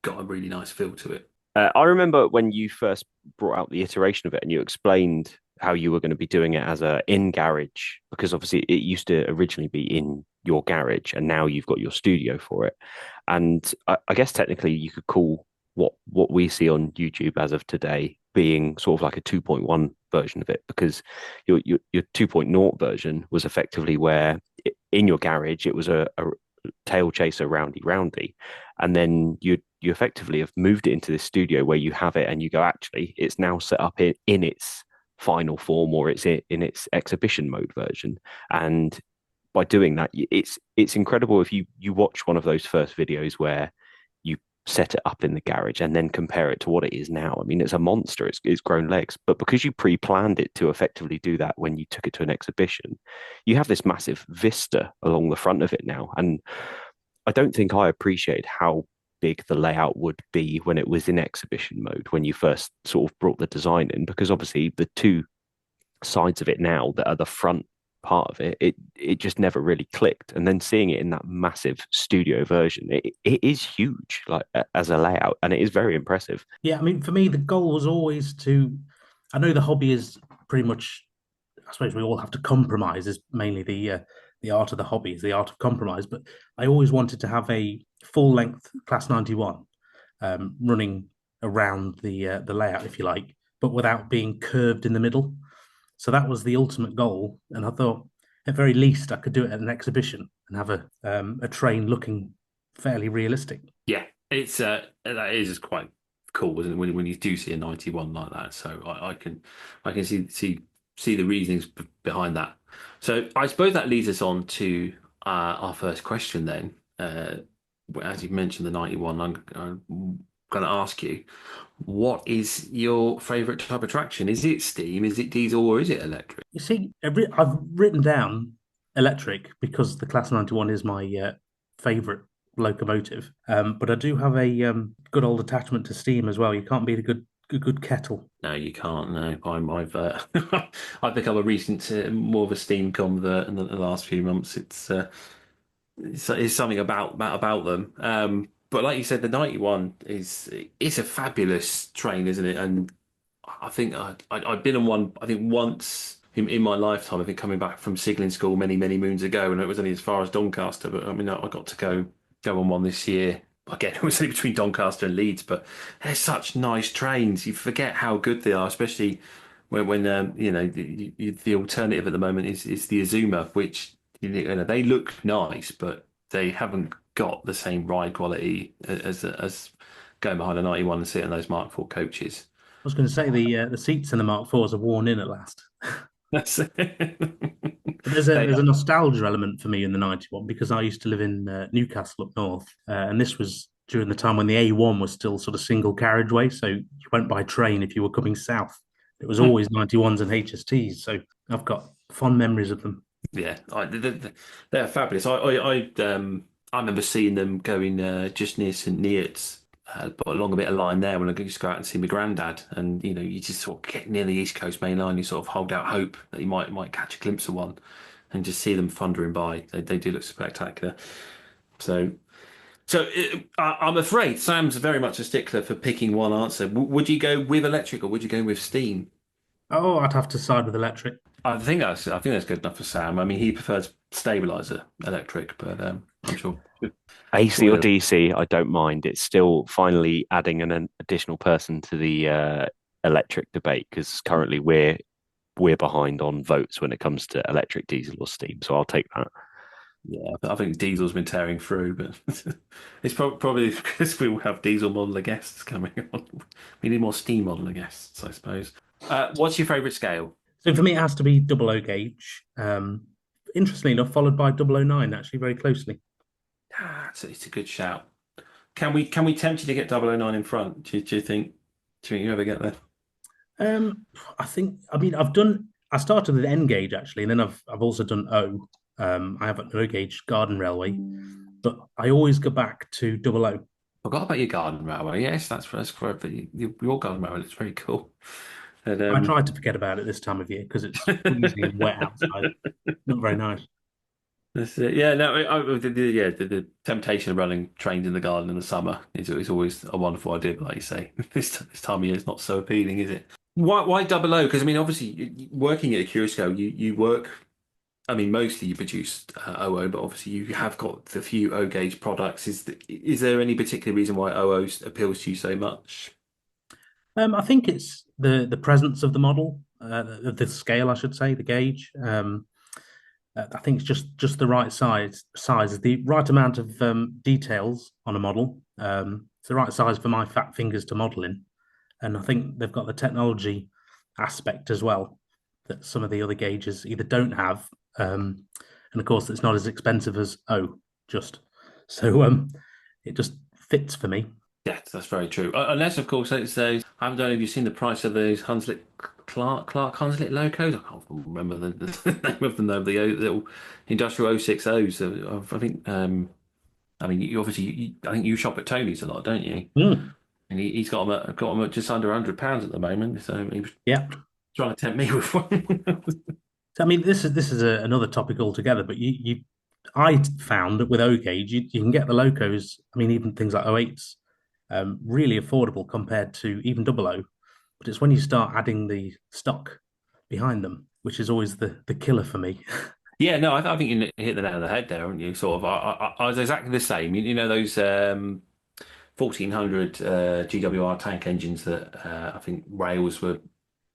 got a really nice feel to it. I remember when you first brought out the iteration of it and you explained how you were going to be doing it as a in garage, because obviously it used to originally be in your garage and now you've got your studio for it. And I guess technically you could call what we see on YouTube as of today being sort of like a 2.1 version of it, because your 2.0 version was effectively where in your garage it was a tail chaser roundy, and then you effectively have moved it into this studio where you have it and you go, actually it's now set up in its final form, or it's in its exhibition mode version. And by doing that, it's incredible if you watch one of those first videos where you set it up in the garage and then compare it to what it is now. I mean, it's a monster. It's grown legs, but because you pre-planned it to effectively do that when you took it to an exhibition, you have this massive vista along the front of it now. And I don't think I appreciated how big the layout would be when it was in exhibition mode, when you first sort of brought the design in, because obviously the two sides of it now that are the front part of it just never really clicked. And then seeing it in that massive studio version, it is huge, like as a layout, and it is very impressive. Yeah, I mean, for me, the goal was always to. I know the hobby is pretty much. I suppose we all have to compromise. Is mainly the art of the hobby is the art of compromise. But I always wanted to have a full length Class 91 running around the layout, if you like, but without being curved in the middle. So that was the ultimate goal, and I thought at very least I could do it at an exhibition and have a train looking fairly realistic. Yeah, it's that is quite cool, isn't it? When you do see a 91 like that, so I can see the reasonings behind that. So I suppose that leads us on to our first question then. As you mentioned the 91, I'm going to ask you, what is your favourite type of traction? Is it steam? Is it diesel? Or is it electric? You see, I've written down electric because the Class 91 is my favourite locomotive. But I do have a good old attachment to steam as well. You can't beat a good kettle. No, you can't. No, I've become a recent more of a steam convert in the last few months. It's something about them. But like you said, the 91 is a fabulous train, isn't it? And I think I've been on one. I think once in my lifetime. I think coming back from Sigling School many moons ago, and it was only as far as Doncaster. But I mean, I got to go on one this year. Again, it was only between Doncaster and Leeds, but they're such nice trains. You forget how good they are, especially when the alternative at the moment is the Azuma, which they look nice, but they haven't got the same ride quality as going behind a 91 and sitting in those Mark IV coaches. I was going to say the seats in the Mark IVs are worn in at last. That's it. But there's a nostalgia element for me in the 91 because I used to live in Newcastle up north, and this was during the time when the A1 was still sort of single carriageway, so you went by train if you were coming south. It was always 91s and HSTs, so I've got fond memories of them. Yeah, they're fabulous. I remember seeing them going just near St Neots, but along a bit of line there when I used to go out and see my granddad, and you just sort of get near the East Coast main line, you sort of hold out hope that you might catch a glimpse of one, and just see them thundering by. They do look spectacular. So I'm afraid Sam's very much a stickler for picking one answer. Would you go with electric or would you go with steam? Oh, I'd have to side with electric. I think that's good enough for Sam. I mean, he prefers stabilizer electric, but I'm sure AC or DC, I don't mind. It's still finally adding an additional person to the electric debate because currently we're behind on votes when it comes to electric, diesel, or steam. So I'll take that. Yeah, I think diesel's been tearing through, but it's probably because we will have diesel modeler guests coming on. We need more steam modeler guests, I suppose. What's your favourite scale? So for me, it has to be double O gauge. interestingly enough, followed by 009 actually very closely. It's a good shout. Can we tempt you to get 009 in front? Do you think? Do you think you ever get there? I think. I mean, I started with N gauge actually, and then I've also done O. I have an O gauge garden railway, but I always go back to double O. Forgot about your garden railway. Yes, that's correct. But your garden railway looks very cool. And I tried to forget about it this time of year because it's freezing and wet outside. Not very nice. that's it. Yeah, no, the temptation of running trains in the garden in the summer is always a wonderful idea. But like you say, this time of year is not so appealing, is it? Why double O? Because I mean, obviously, working at a Curiosco, you work. I mean, mostly you produce OO, but obviously you have got the few O gauge products. Is there any particular reason why OO appeals to you so much? I think it's the presence of the model, the scale, I should say, the gauge. I think it's just the right size, the right amount of details on a model. It's the right size for my fat fingers to model in, and I think they've got the technology aspect as well that some of the other gauges either don't have, and of course it's not as expensive as just so it just fits for me. Yeah, that's very true. Unless, of course, it's those. I don't know if you've seen the price of those Hunslet Clark Hunslet locos. I can't remember the name of them though. The little industrial 060s. I think. I mean, I think you shop at Tony's a lot, don't you? Mm, And he's got them at just under £100 at the moment. So he was yeah. trying to tempt me with one. So, I mean, this is another topic altogether, but I found that with O gauge, you can get the locos. I mean, even things like O8s, really affordable compared to even double O. But it's when you start adding the stock behind them, which is always the killer for me. Yeah, no, I think you hit the nail on the head there, haven't you? Sort of. I was exactly the same. You know those 1400 GWR tank engines that I think rails were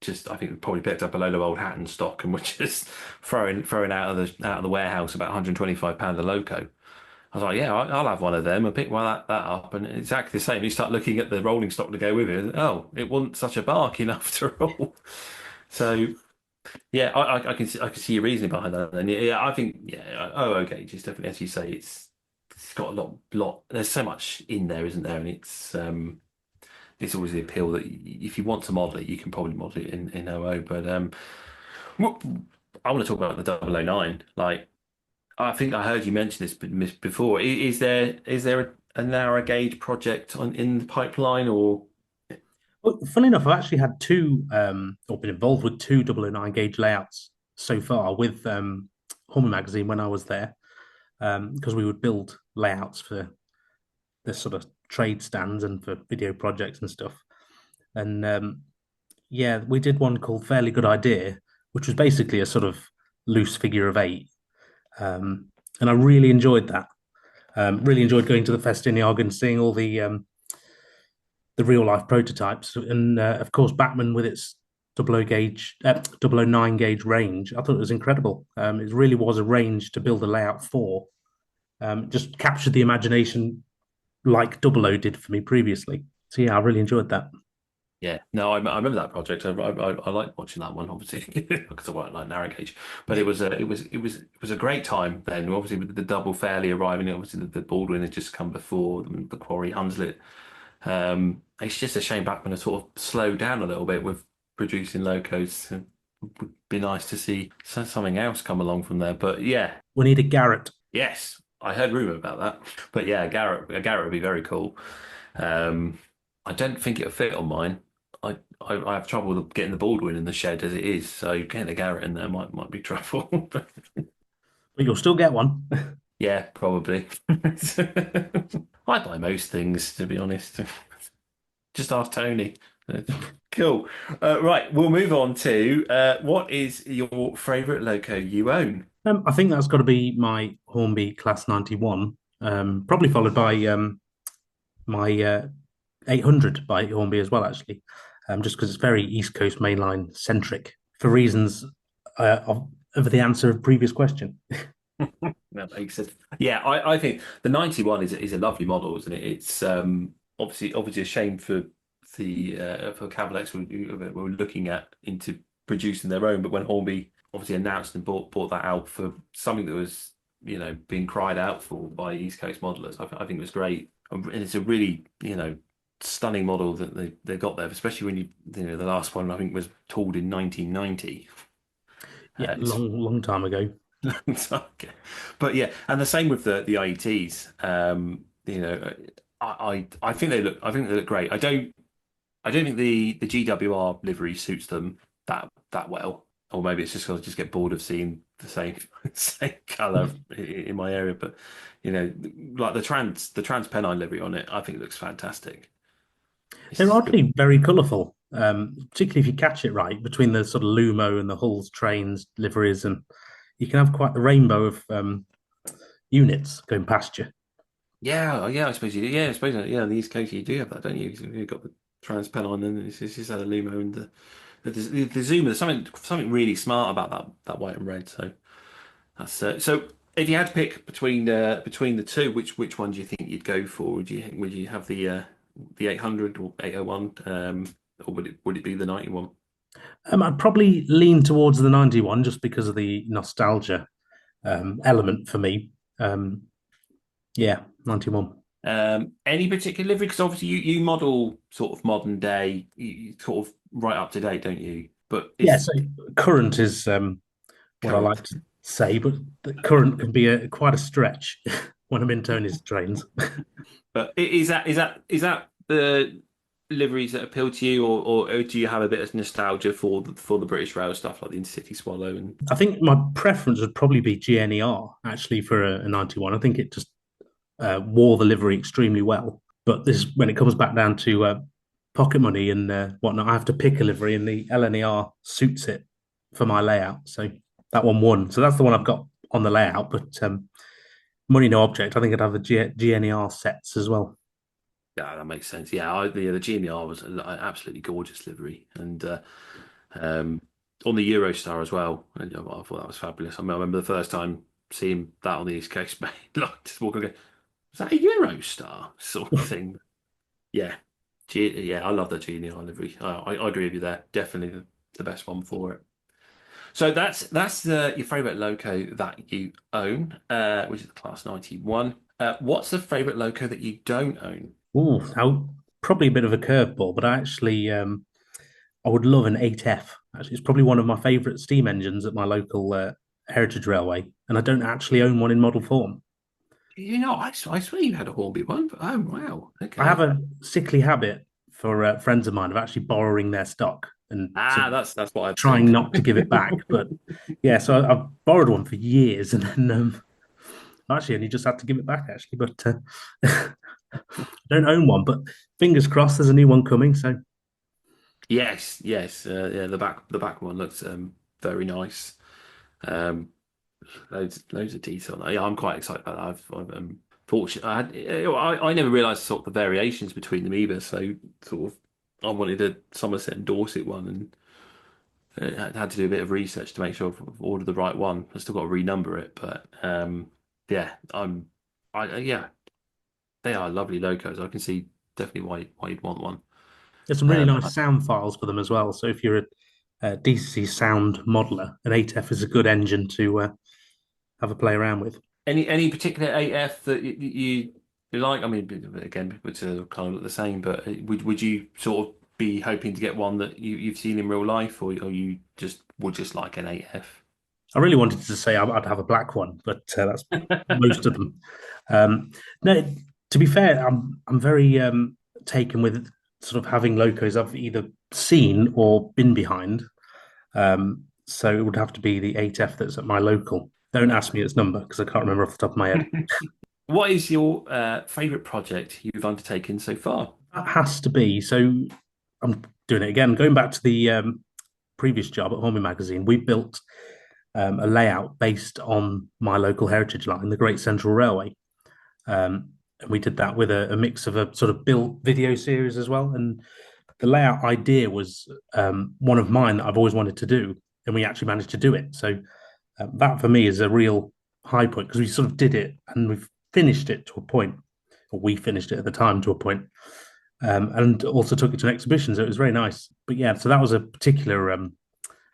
just. I think probably picked up a load of old Hatton stock and were just throwing out of the warehouse about £125 a loco. I was like, yeah, I'll have one of them. I picked that up, and exactly the same. You start looking at the rolling stock to go with it. Oh, it wasn't such a bargain after all. So yeah, I can see your reasoning behind that. And yeah, I think okay, just definitely as you say, it's got a lot. There's so much in there, isn't there? And it's always the appeal that if you want to model it, you can probably model it in OO. But I want to talk about the 009. Like I think I heard you mention this before. Is there a narrow gauge project in the pipeline or? Well, funny enough, I've actually had two, or been involved with two 009 gauge layouts so far with Hormone Magazine when I was there, because we would build layouts for the sort of trade stands and for video projects and stuff. And yeah, we did one called Fairly Good Idea, which was basically a sort of loose figure of eight. And I really enjoyed that. Really enjoyed going to the Festiniog and seeing all the real life prototypes, and of course Batman with its 009 gauge range. I thought it was incredible. It really was a range to build a layout for. Just captured the imagination like 00 did for me previously. So yeah, I really enjoyed that. Yeah, no, I remember that project. I liked watching that one, obviously, because I won't like narrow gauge. But it was a great time then. Obviously, with the double fairly arriving, obviously the Baldwin had just come before the Quarry Hunslet. It's just a shame Bachmann has sort of slowed down a little bit with producing locos. It would be nice to see something else come along from there. But yeah, We need a Garrett. yes, I heard rumor about that. But yeah, Garrett would be very cool. I don't think it'll fit on mine. I have trouble with getting the Baldwin in the shed as it is, so getting the Garrett in there might be trouble. But you'll still get one. Yeah, probably. I buy most things, to be honest. Just ask Tony. Cool. Right, we'll move on to what is your favourite loco you own? I think that's got to be my Hornby Class 91, probably followed by my 800 by Hornby as well, actually, just because it's very East Coast mainline centric for reasons of the answer of previous question. That makes sense. Yeah, I think the 91 is a lovely model, isn't it? It's obviously a shame for the for Cavalex who were looking at into producing their own, but when Hornby obviously announced and brought that out for something that was, being cried out for by East Coast modelers. I think it was great, and it's a really, stunning model that they got there, especially when the last one I think was tooled in 1990. Yeah, It's long time ago. okay. But yeah, and the same with the IETs. I think they look great. I don't think the GWR livery suits them that well, or maybe it's just because I just get bored of seeing the same same colour in my area. But like the trans Pennine livery on it, I think it looks fantastic. They're It's good. oddly very colourful, particularly if you catch it right between the sort of Lumo and the Hulls trains liveries, and you can have quite the rainbow of units going past you. Yeah, I suppose you do. Yeah, I suppose yeah. On the East Coast, you do have that, don't you? You've got the trans Pennine, and it's just had a Lumo and the Zoomer. There's something really smart about that white and red. So that's so. If you had to pick between the two, which one do you think you'd go for? Would you have the 800 or 801, or would it be the 91? I'd probably lean towards the 91 just because of the nostalgia element for me. Yeah, 91. Any particular livery? Because obviously you model sort of modern day, you sort of right up to date, don't you? But Yeah, is so current is what I current. like to say, but the current can be quite a stretch when I'm in Tony's trains. But is that the liveries that appeal to you, or do you have a bit of nostalgia for the British Rail stuff like the Intercity Swallow and I think my preference would probably be GNER actually for a 91. I think it just wore the livery extremely well. But this, when it comes back down to pocket money and whatnot, I have to pick a livery, and the LNER suits it for my layout. So that one won. So that's the one I've got on the layout. But money no object. I think I'd have the GNER sets as well. yeah, that makes sense. Yeah, the GMR was an absolutely gorgeous livery, and um, on the Eurostar as well. And, I thought that was fabulous. I mean, I remember the first time seeing that on the East Coast, like just walking, going, "Was that a Eurostar?" sort of thing. Yeah, yeah, I love that GMR livery. I agree with you there. Definitely the best one for it. So that's your favourite loco that you own, which is the Class 91. What's the favourite loco that you don't own? Ooh, now probably a bit of a curveball, but I would love an 8F. Actually, it's probably one of my favourite steam engines at my local heritage railway, and I don't actually own one in model form. I swear you had a Hornby one. But, oh wow, I have okay. a sickly habit for friends of mine of actually borrowing their stock and sort Ah, of that's what I'd trying think. not to give it back. But yeah, so I've borrowed one for years, and then actually only just had to give it back actually. But I don't own one, but fingers crossed, there's a new one coming. So Yes, yeah. The back one looks very nice. Um, loads of detail. Yeah, I'm quite excited about that. I've fortunate. I never realised sort of the variations between them either. So sort of, I wanted a Somerset and Dorset one, and had to do a bit of research to make sure I've ordered the right one. I still got to renumber it, but yeah, yeah, they are lovely locos. I can see definitely why you'd want one. there's some really Um, nice sound files for them as well. So if you're a DCC sound modeler, an 8F is a good engine to have a play around with. any particular AF that you like? I mean, again, it's kind of look the same, but would you sort of be hoping to get one that you've seen in real life, or you just would just like an AF? I really wanted to say I'd have a black one, but that's most of them. No, to be fair, I'm very taken with sort of having locos I've either seen or been behind. So it would have to be the 8F that's at my local. Don't ask me its number because I can't remember off the top of my head. What is your favourite project you've undertaken so far? That has to be. So I'm doing it again. Going back to the previous job at Hornby Magazine, we built a layout based on my local heritage line, the Great Central Railway. And we did that with a mix of a sort of built video series as well. And the layout idea was one of mine that I've always wanted to do, and we actually managed to do it. So that for me is a real high point because we sort of did it and we've finished it to a point, or we finished it at the time to a point, and also took it to an exhibition. So it was very nice. But yeah, so that was a particular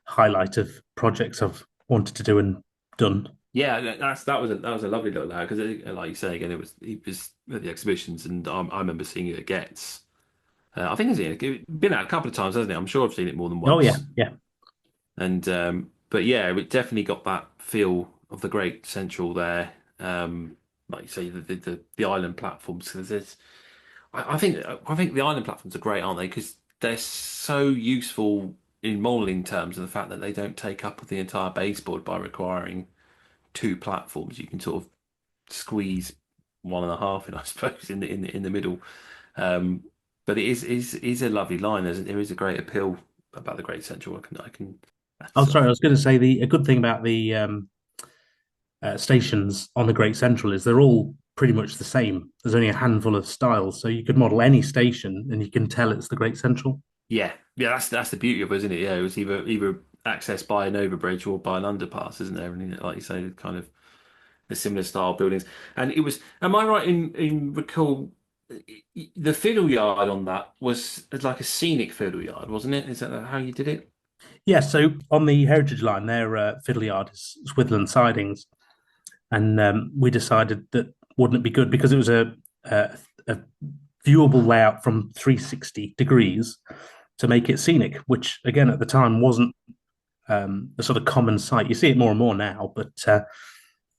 highlight of projects I've wanted to do and done. Yeah, that was a lovely little lad because, like you say again, he was at the exhibitions, and I remember seeing it at Getz. I think it's been out a couple of times, hasn't it? I'm sure I've seen it more than Oh yeah, once. yeah. And but yeah, it definitely got that feel of the Great Central there. Like you say, the island platforms. Because I think the island platforms are great, aren't they? Because they're so useful in modelling terms of the fact that they don't take up the entire baseboard by requiring two platforms. You can sort of squeeze one and a half in, I suppose, in the middle. Um, but it is a lovely line. There is a great appeal about the Great Central. I can. Oh, That's, sorry, I was going to say a good thing about the stations on the Great Central is they're all pretty much the same. There's only a handful of styles, so you could model any station and you can tell it's the Great Central. yeah. That's the beauty of it, isn't it? Yeah, it was either accessed by an overbridge or by an underpass, isn't there? And like you say, kind of the similar style buildings. And it was. Am I right in recall? The fiddle yard on that was like a scenic fiddle yard, wasn't it? Is that how you did it? Yeah, so on the Heritage Line, their fiddle yard is Swithland sidings, and we decided that wouldn't it be good because it was a viewable layout from 360 degrees to make it scenic, which again at the time wasn't a sort of common sight. You see it more and more now, but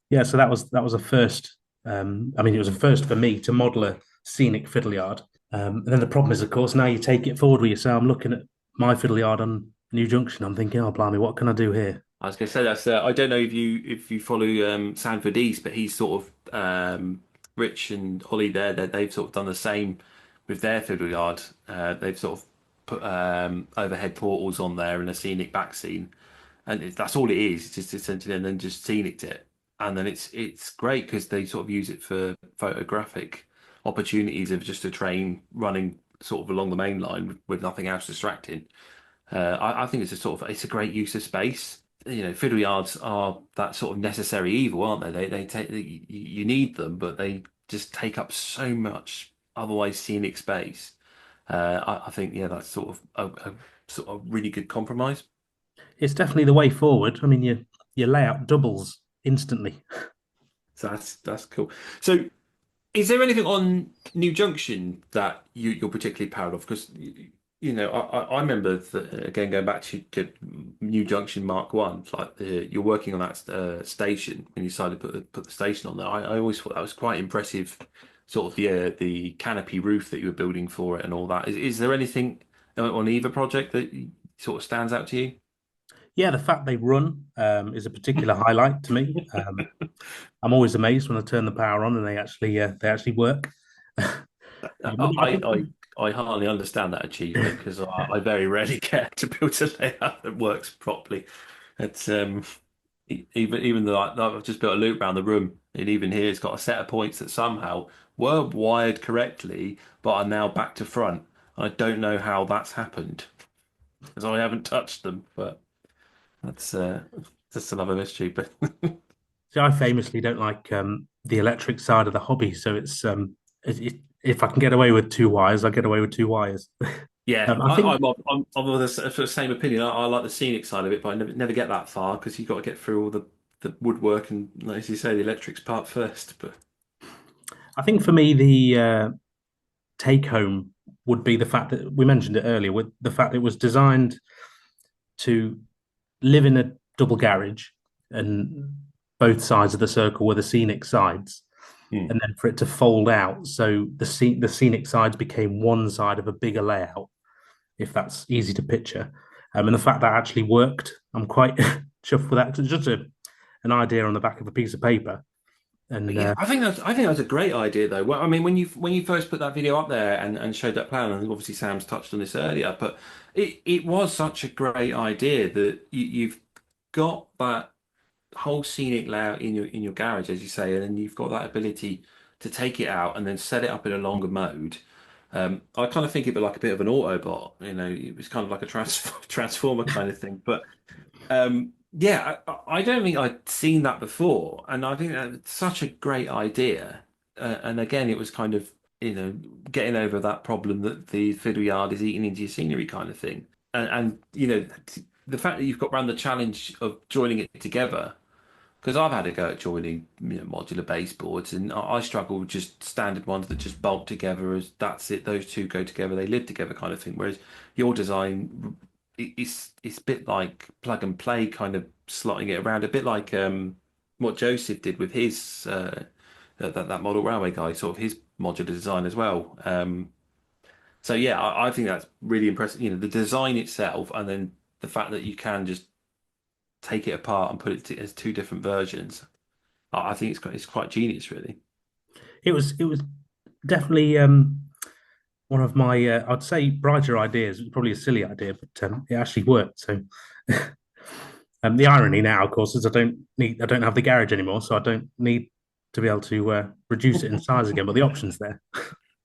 yeah, so that was a first. I mean, it was a first for me to model a scenic fiddle yard. And then the problem is, of course, now you take it forward with you. So I'm looking at my fiddle yard on New Junction. I'm thinking, oh, blimey, what can I do here? I was going to say that's. I don't know if you follow Sanford East, but he's sort of Rich and Holly there. They've sort of done the same with their fiddle yard. They've sort of put overhead portals on there and a scenic back scene, and that's all it is. It's just essentially, and then just scenic it, and then it's great because they sort of use it for photographic opportunities of just a train running sort of along the main line with nothing else distracting. I think it's a great use of space. Fiddle yards are that sort of necessary evil, aren't they? They take you need them, but they just take up so much otherwise scenic space. I think yeah, that's sort of a sort of really good compromise. It's definitely the way forward. I mean, your layout doubles instantly. So that's cool. So is there anything on New Junction that you're particularly proud of? Because I remember again going back to New Junction Mark One, like you're working on that station when you decided to put the station on there. I always thought that was quite impressive, sort of the canopy roof that you were building for it and all that. Is there anything on either project that sort of stands out to you? Yeah, the fact they run is a particular highlight to me. I'm always amazed when I turn the power on and they actually work. But I I, think I I hardly understand that achievement because I very rarely get to build a layout that works properly. It's even though I've just built a loop around the room, and even here it's got a set of points that somehow were wired correctly, but are now back to front. I don't know how that's happened because I haven't touched them, but that's just another mystery. But see, I famously don't like the electric side of the hobby, so if I can get away with two wires, I get away with two wires. yeah, I think I'm of the same opinion. I like the scenic side of it, but I never get that far because you've got to get through all the woodwork and, as you say, the electrics part first. But I think for me the take home would be the fact that we mentioned it earlier, with the fact that it was designed to live in a double garage, and both sides of the circle were the scenic sides, Hmm. and then for it to fold out, so the scenic sides became one side of a bigger layout, if that's easy to picture. And the fact that actually worked, I'm quite chuffed with that. It's just an idea on the back of a piece of paper, and yeah, I think that's a great idea though. Well, I mean, when you first put that video up there and showed that plan, and obviously Sam's touched on this earlier, but it was such a great idea that you've got that whole scenic layout in your garage, as you say, and then you've got that ability to take it out and then set it up in a longer mode. I kind of think of it like a bit of an Autobot, it was kind of like a transformer kind of thing. But yeah, I don't think I'd seen that before, and I think that's such a great idea. And again, it was kind of getting over that problem that the fiddle yard is eating into your scenery kind of thing, and the fact that you've got around the challenge of joining it together, because I've had a go at joining modular baseboards, and I struggle with just standard ones that just bolt together as that's it. Those two go together, they live together, kind of thing. Whereas your design, it's a bit like plug and play, kind of slotting it around, a bit like what Joseph did with his that model railway guy, sort of his modular design as well. So yeah, I think that's really impressive. The design itself, and then the fact that you can just take it apart and put it as two different versions. I think it's quite genius, really. It was definitely one of my I'd say brighter ideas. It was probably a silly idea, but it actually worked. So the irony now, of course, is I don't have the garage anymore, so I don't need to be able to reduce it in size again. But the option's there.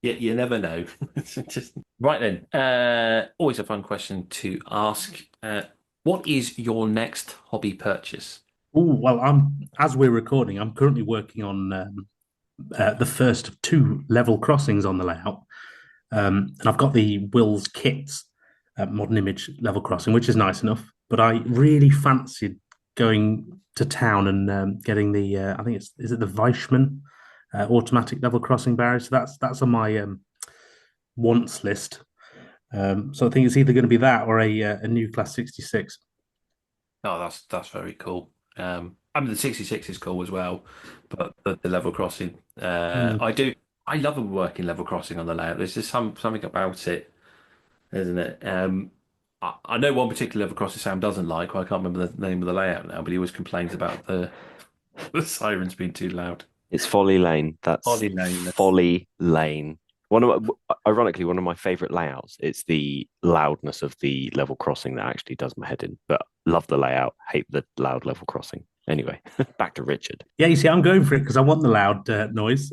Yeah, you never know. Just right then. Always a fun question to ask. What is your next hobby purchase? Oh well, as we're recording, I'm currently working on the first of two level crossings on the layout, and I've got the Will's Kits modern image level crossing, which is nice enough. But I really fancied going to town and getting the I think is it the Weishman automatic level crossing barrier. So that's on my wants list. So I think it's either going to be that or a new Class 66. Oh, that's very cool. I mean, the 66 is cool as well, but the level crossing, I love a working level crossing on the layout. There's just something about it, isn't it? I know one particular level crossing Sam doesn't like. I can't remember the name of the layout now, but he always complains about the sirens being too loud. It's Folly Lane. That's Folly Lane. Folly Lane. Ironically, one of my favorite layouts. It's the loudness of the level crossing that actually does my head in. But love the layout, hate the loud level crossing. Anyway, back to Richard. Yeah, you see, I'm going for it because I want the loud noise.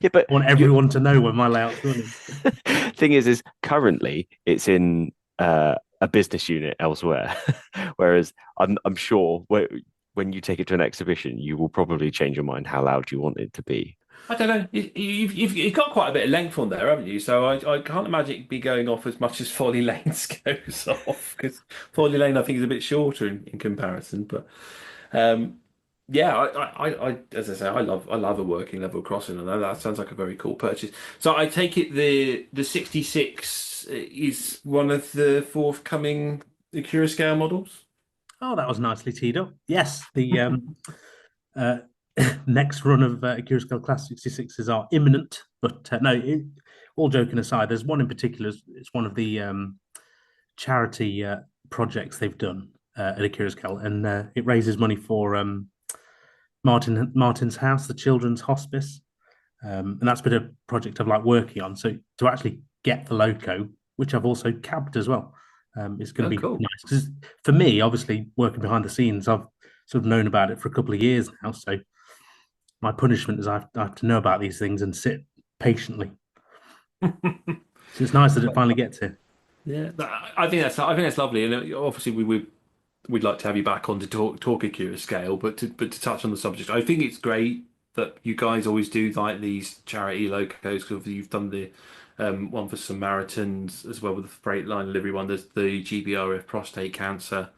Yeah, but I want everyone to know when my layout's running. Thing is currently it's in a business unit elsewhere, whereas I'm sure when you take it to an exhibition, you will probably change your mind how loud you want it to be. I don't know. You've got quite a bit of length on there, haven't you? So I can't imagine it be going off as much as Folly Lane's goes off, because Folly Lane I think is a bit shorter in comparison. But yeah, I as I say, I love a working level crossing, and that sounds like a very cool purchase. So I take it the 66 is one of the forthcoming Acura scale models. Oh, that was nicely teed up. Yes, the next run of Acura Scale Class 66s are imminent. But no, all joking aside, there's one in particular. It's one of the charity projects they've done at Acura Scale, and it raises money for Martin's House, the Children's Hospice. And that's been a project I've liked working on. So to actually get the loco, which I've also cabbed as well, is going to be cool. nice. Because for me, obviously, working behind the scenes, I've sort of known about it for a couple of years now. So my punishment is I have to know about these things and sit patiently. So it's nice that it finally gets here. Yeah, I think that's lovely, and obviously we'd like to have you back on to talk Acura scale, but to touch on the subject, I think it's great that you guys always do like these charity locos, because you've done the one for Samaritans as well with the Freight Line Livery one. There's the GBRF prostate cancer.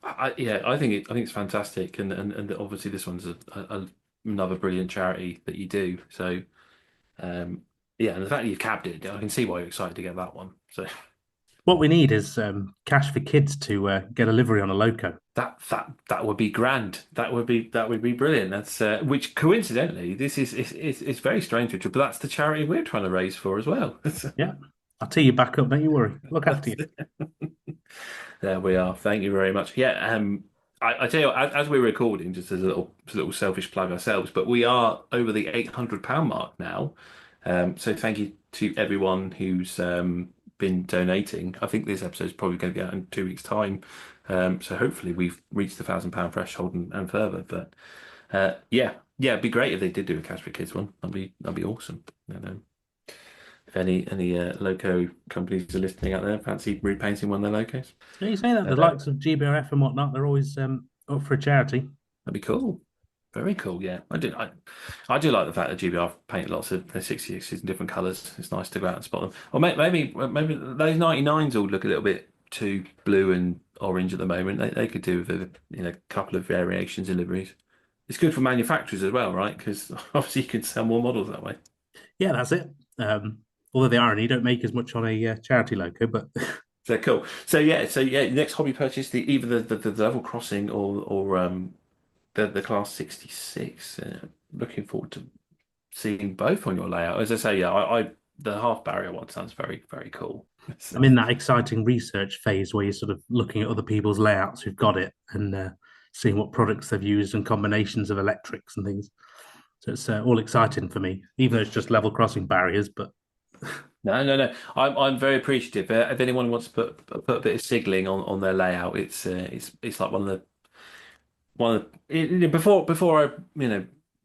I think it's fantastic, and obviously this one's another brilliant charity that you do. So yeah, and the fact that you've capped it, I can see why you're excited to get that one. So what we need is cash for kids to get a livery on a loco. That would be grand. That would be brilliant. That's which coincidentally, this is it's very strange, Richard, but that's the charity we're trying to raise for as well. Yeah, I'll tee you back up. Don't you worry. Look after you. There we are. Thank you very much. Yeah. I tell you, as we're recording, just as a little selfish plug ourselves, but we are over the £800 mark now. So thank you to everyone who's been donating. I think this episode is probably going to be out in 2 weeks' time. So hopefully we've reached the £1,000 threshold and further. But yeah, it'd be great if they did do a Cash for Kids one. That'd be awesome. If any loco companies are listening out there, fancy repainting one of their locos. Yeah, you say that the likes of GBRF and whatnot, they're always up for a charity. That'd be cool. Very cool. Yeah, I do like the fact that GBR paint lots of their 66s in different colours. It's nice to go out and spot them. Or maybe those 99s all look a little bit to blue and orange at the moment. They could do with a couple of variations in liveries. It's good for manufacturers as well, right? Because obviously you can sell more models that way. Yeah, that's it. Although the irony, you don't make as much on a charity logo, but So cool. So next hobby purchase, either the level crossing or the class 66. Looking forward to seeing both on your layout. As I say, yeah, I the half barrier one sounds very, very cool. I'm in that exciting research phase where you're sort of looking at other people's layouts who've got it and seeing what products they've used and combinations of electrics and things. So it's all exciting for me, even though it's just level crossing barriers. But No. I'm very appreciative. If anyone wants to put a bit of signaling on their layout, it's like before I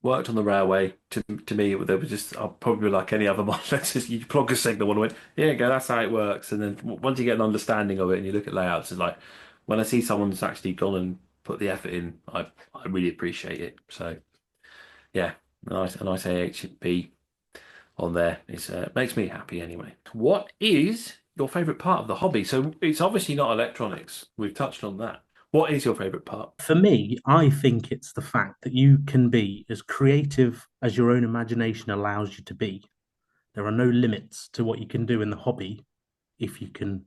worked on the railway. To me, there was just I'll probably like any other model. Just you plug a signal and went, yeah, go. That's how it works. And then once you get an understanding of it and you look at layouts, it's like when I see someone's actually gone and put the effort in, I really appreciate it. So yeah, a nice AHP on there. Makes me happy anyway. What is your favourite part of the hobby? So it's obviously not electronics. We've touched on that. What is your favourite part? for me, I think it's the fact that you can be as creative as your own imagination allows you to be. There are no limits to what you can do in the hobby if you can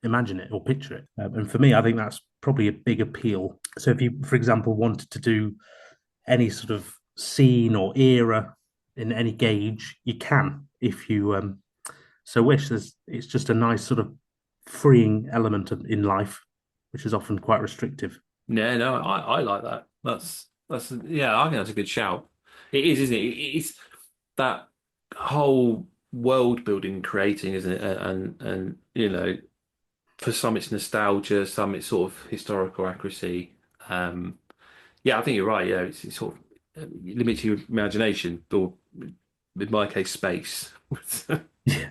imagine it or picture it. And for me, I think that's probably a big appeal. So if you, for example, wanted to do any sort of scene or era in any gauge, you can if you so wish. It's just a nice sort of freeing element in life, which is often quite restrictive. Yeah, no, I like that. That's yeah, I think that's a good shout. It is, isn't it? It's that whole world building creating, isn't it? And for some it's nostalgia, some it's sort of historical accuracy. Yeah, I think you're right. Yeah, it's sort of limit your imagination, or in my case, space. Yeah.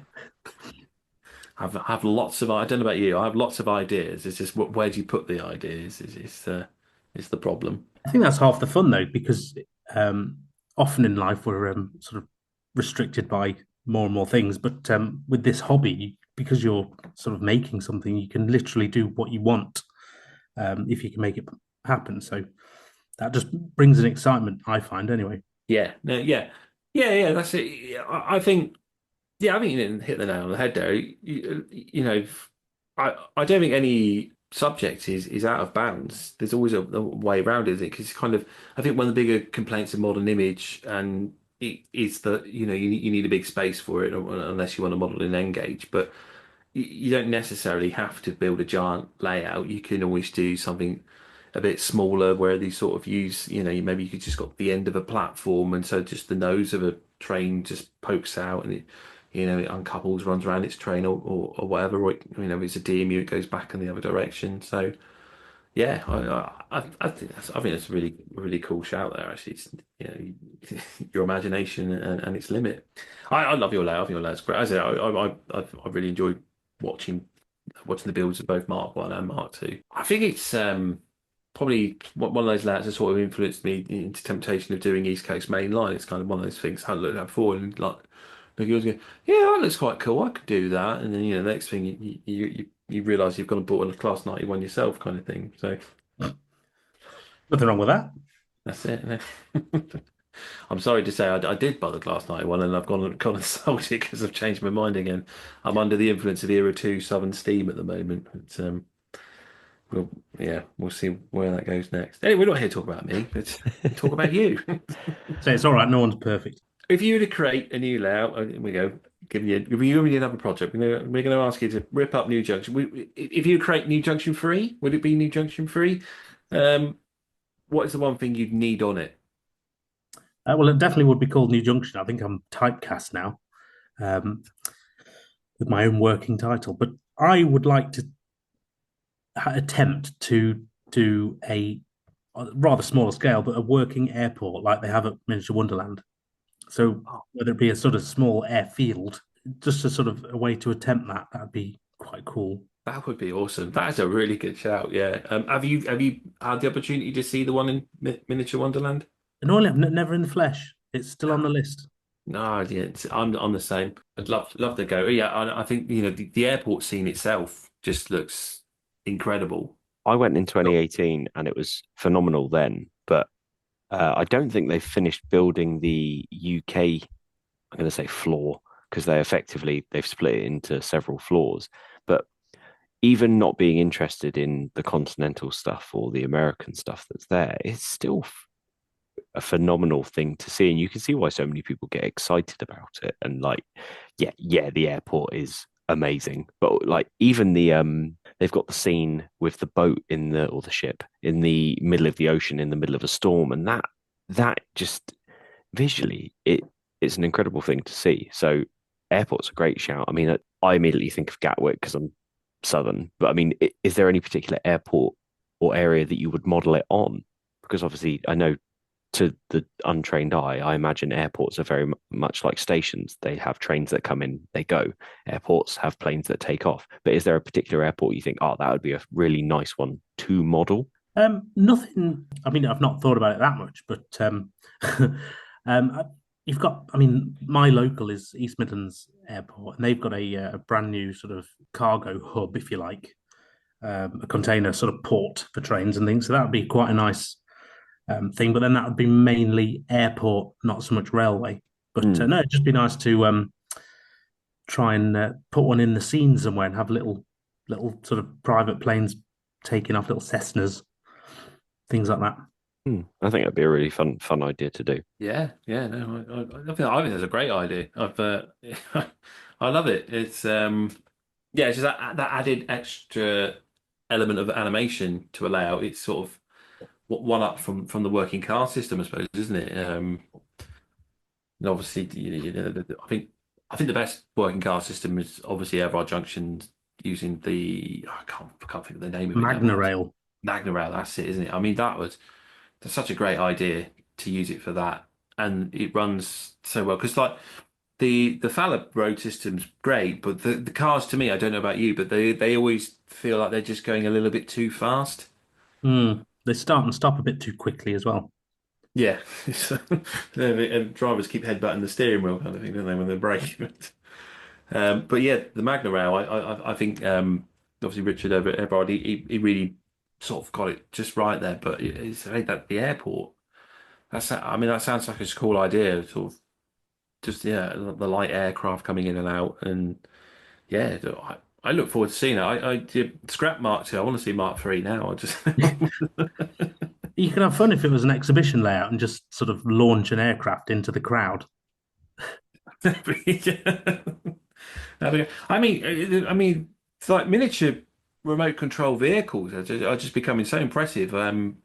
Have lots of. I don't know about you. I have lots of ideas. It's just where do you put the ideas is the problem. I think that's half the fun though, because often in life we're sort of restricted by more and more things. But with this hobby, because you're sort of making something, you can literally do what you want if you can make it happen. So that just brings an excitement, I find, anyway. Yeah, no, yeah. That's it. Yeah, I think. Yeah, I think you didn't hit the nail on the head there. I don't think any subject is out of bounds. There's always a way around it, because it's kind of. I think one of the bigger complaints of modern image and is that you need a big space for it unless you want to model in Engage, but you don't necessarily have to build a giant layout. You can always do something a bit smaller where they sort of use, maybe you could just got the end of a platform, and so just the nose of a train just pokes out and it uncouples, runs around its train or whatever. Or if it's a DMU, it goes back in the other direction. So yeah, I think that's a really really cool shout there. Actually, it's, your imagination and its limit. I love your layout. I think your layout's great. As I say, I really enjoy watching the builds of both Mark One and Mark Two. I think it's probably one of those layouts that sort of influenced me into temptation of doing East Coast Main Line. It's kind of one of those things I hadn't looked at before, and like you always go, yeah, that looks quite cool. I could do that, and then the next thing you realise you've gone and bought a Class 91 yourself, kind of thing. So Nothing wrong with that. that's it. I'm sorry to say I did buy the Class 91 and I've gone and sold it because I've changed my mind again. I'm under the influence of Era 2 Southern Steam at the moment. We'll see where that goes next. Anyway, we're not here to talk about me. Let's talk about you. So it's all right. No one's perfect. If you were to create a new layout, we go, give you another project. We're going to ask you to rip up New Junction. If you create New Junction 3, would it be New Junction 3? What is the one thing you'd need on it? Well, it definitely would be called New Junction. I think I'm typecast now with my own working title. But I would like to attempt to do a rather smaller scale, but a working airport like they have at Miniature Wonderland. So whether it be a sort of small airfield, just a sort of a way to attempt that'd be quite cool. That would be awesome. That is a really good shout. Yeah. Have you had the opportunity to see the one in Miniature Wonderland? No, never in the flesh. It's still on the list. No, yeah, I'm the same. I'd love to go. Yeah, I think the airport scene itself just looks incredible. I went in 2018 and it was phenomenal then, but I don't think they've finished building the UK, I'm going to say floor, because they've split it into several floors. But even not being interested in the continental stuff or the American stuff that's there, it's still a phenomenal thing to see. And you can see why so many people get excited about it. And like, yeah, the airport is amazing. But like even they've got the scene with the boat or the ship in the middle of the ocean in the middle of a storm. And that just visually it's an incredible thing to see. So airport's a great shout. I mean, I immediately think of Gatwick because I'm southern, but I mean, is there any particular airport or area that you would model it on? Because obviously, I know to the untrained eye, I imagine airports are very much like stations. They have trains that come in, they go. Airports have planes that take off. But is there a particular airport you think, oh, that would be a really nice one to model? Nothing. I mean, I've not thought about it that much, but you've got. I mean, my local is East Midlands Airport, and they've got a brand new sort of cargo hub, if you like, a container sort of port for trains and things. So that would be quite a nice thing. But then that would be mainly airport, not so much railway. But no, it'd just be nice to try and put one in the scene somewhere and have little sort of private planes taking off, little Cessnas, things like that. I think that'd be a really fun idea to do. Yeah, no, I think that's a great idea. I love it. It's it's just that added extra element of animation to a layout. It's sort of one up from the working car system, I suppose, isn't it? And obviously, I think the best working car system is obviously Everard Junction using I can't think of the name of it. Magna Rail. Magna Rail, that's it, isn't it? I mean, that's such a great idea to use it for that, and it runs so well because like the Fallop road system's great, but the cars to me, I don't know about you, but they always feel like they're just going a little bit too fast. They start and stop a bit too quickly as well. Yeah, and drivers keep headbutting the steering wheel kind of thing, don't they, when they brake? But yeah, the Magna Rail, I think obviously Richard over at Everard, he really sort of got it just right there. But it's that the airport. That sounds like a cool idea. Sort of just the light aircraft coming in and out, and yeah, I look forward to seeing it. I did scrap Mark 2. I want to see Mark 3 now. I just You could have fun if it was an exhibition layout and just sort of launch an aircraft into the crowd. I mean, it's like miniature remote control vehicles are just becoming so impressive. Looking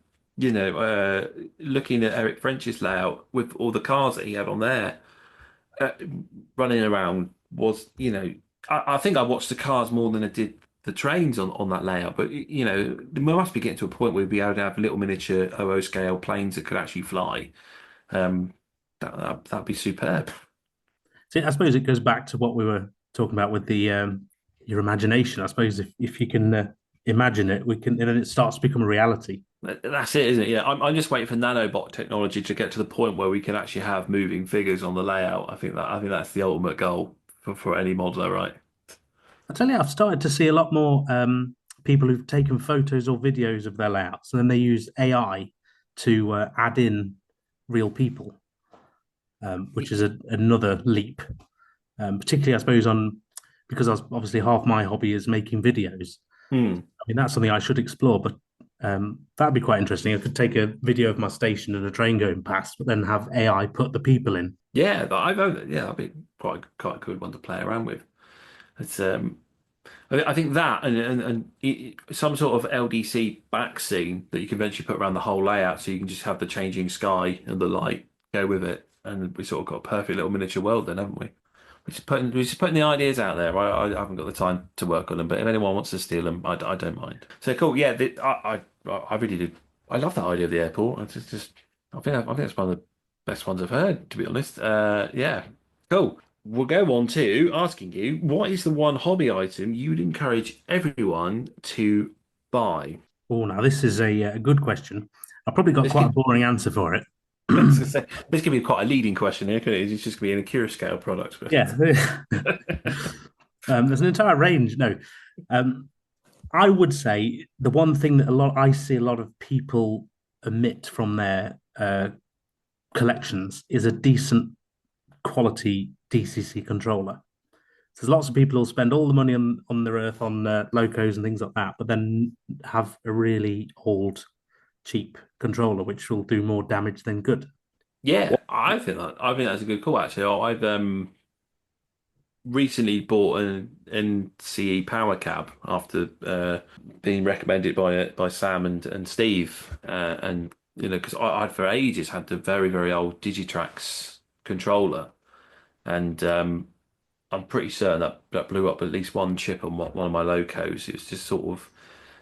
at Eric French's layout with all the cars that he had on there, uh, running around was, I think I watched the cars more than I did the trains on that layout. But we must be getting to a point where we'd be able to have little miniature OO scale planes that could actually fly. That'd be superb. See, I suppose it goes back to what we were talking about with the your imagination. I suppose if you can imagine it, and then it starts to become a reality. That's it, isn't it? Yeah, I'm just waiting for nanobot technology to get to the point where we can actually have moving figures on the layout. I think that's the ultimate goal for any modeler, right? I tell you, I've started to see a lot more people who've taken photos or videos of their layouts, and then they use AI to add in real people, which is another leap. Particularly, I suppose, because obviously half my hobby is making videos. I mean, that's something I should explore, but that'd be quite interesting. I could take a video of my station and a train going past, but then have AI put the people in. Yeah, that'd be quite a good one to play around with. It's I think that and some sort of LDC back scene that you can eventually put around the whole layout, so you can just have the changing sky and the light go with it, and we sort of got a perfect little miniature world then, haven't we? We're just putting the ideas out there. I haven't got the time to work on them, but if anyone wants to steal them, I don't mind. So cool. Yeah, I really do. I love that idea of the airport. I think it's one of the best ones I've heard, to be honest. Yeah, cool. We'll go on to asking you, what is the one hobby item you would encourage everyone to buy? Oh, now this is a good question. I've probably got quite a boring answer for it. This could be quite a leading question here, couldn't it? It's just going to be in a Cura scale product. Yeah. There's an entire range. No. I would say the one thing that I see a lot of people omit from their collections is a decent quality DCC controller. There's lots of people who'll spend all the money on their earth on locos and things like that, but then have a really old, cheap controller which will do more damage than good. Yeah, I think that's a good call actually. I've recently bought an NCE power cab after being recommended by Sam and Steve, and because I'd for ages had the very old Digitrax controller, and I'm pretty certain that blew up at least one chip on one of my locos. It was just sort of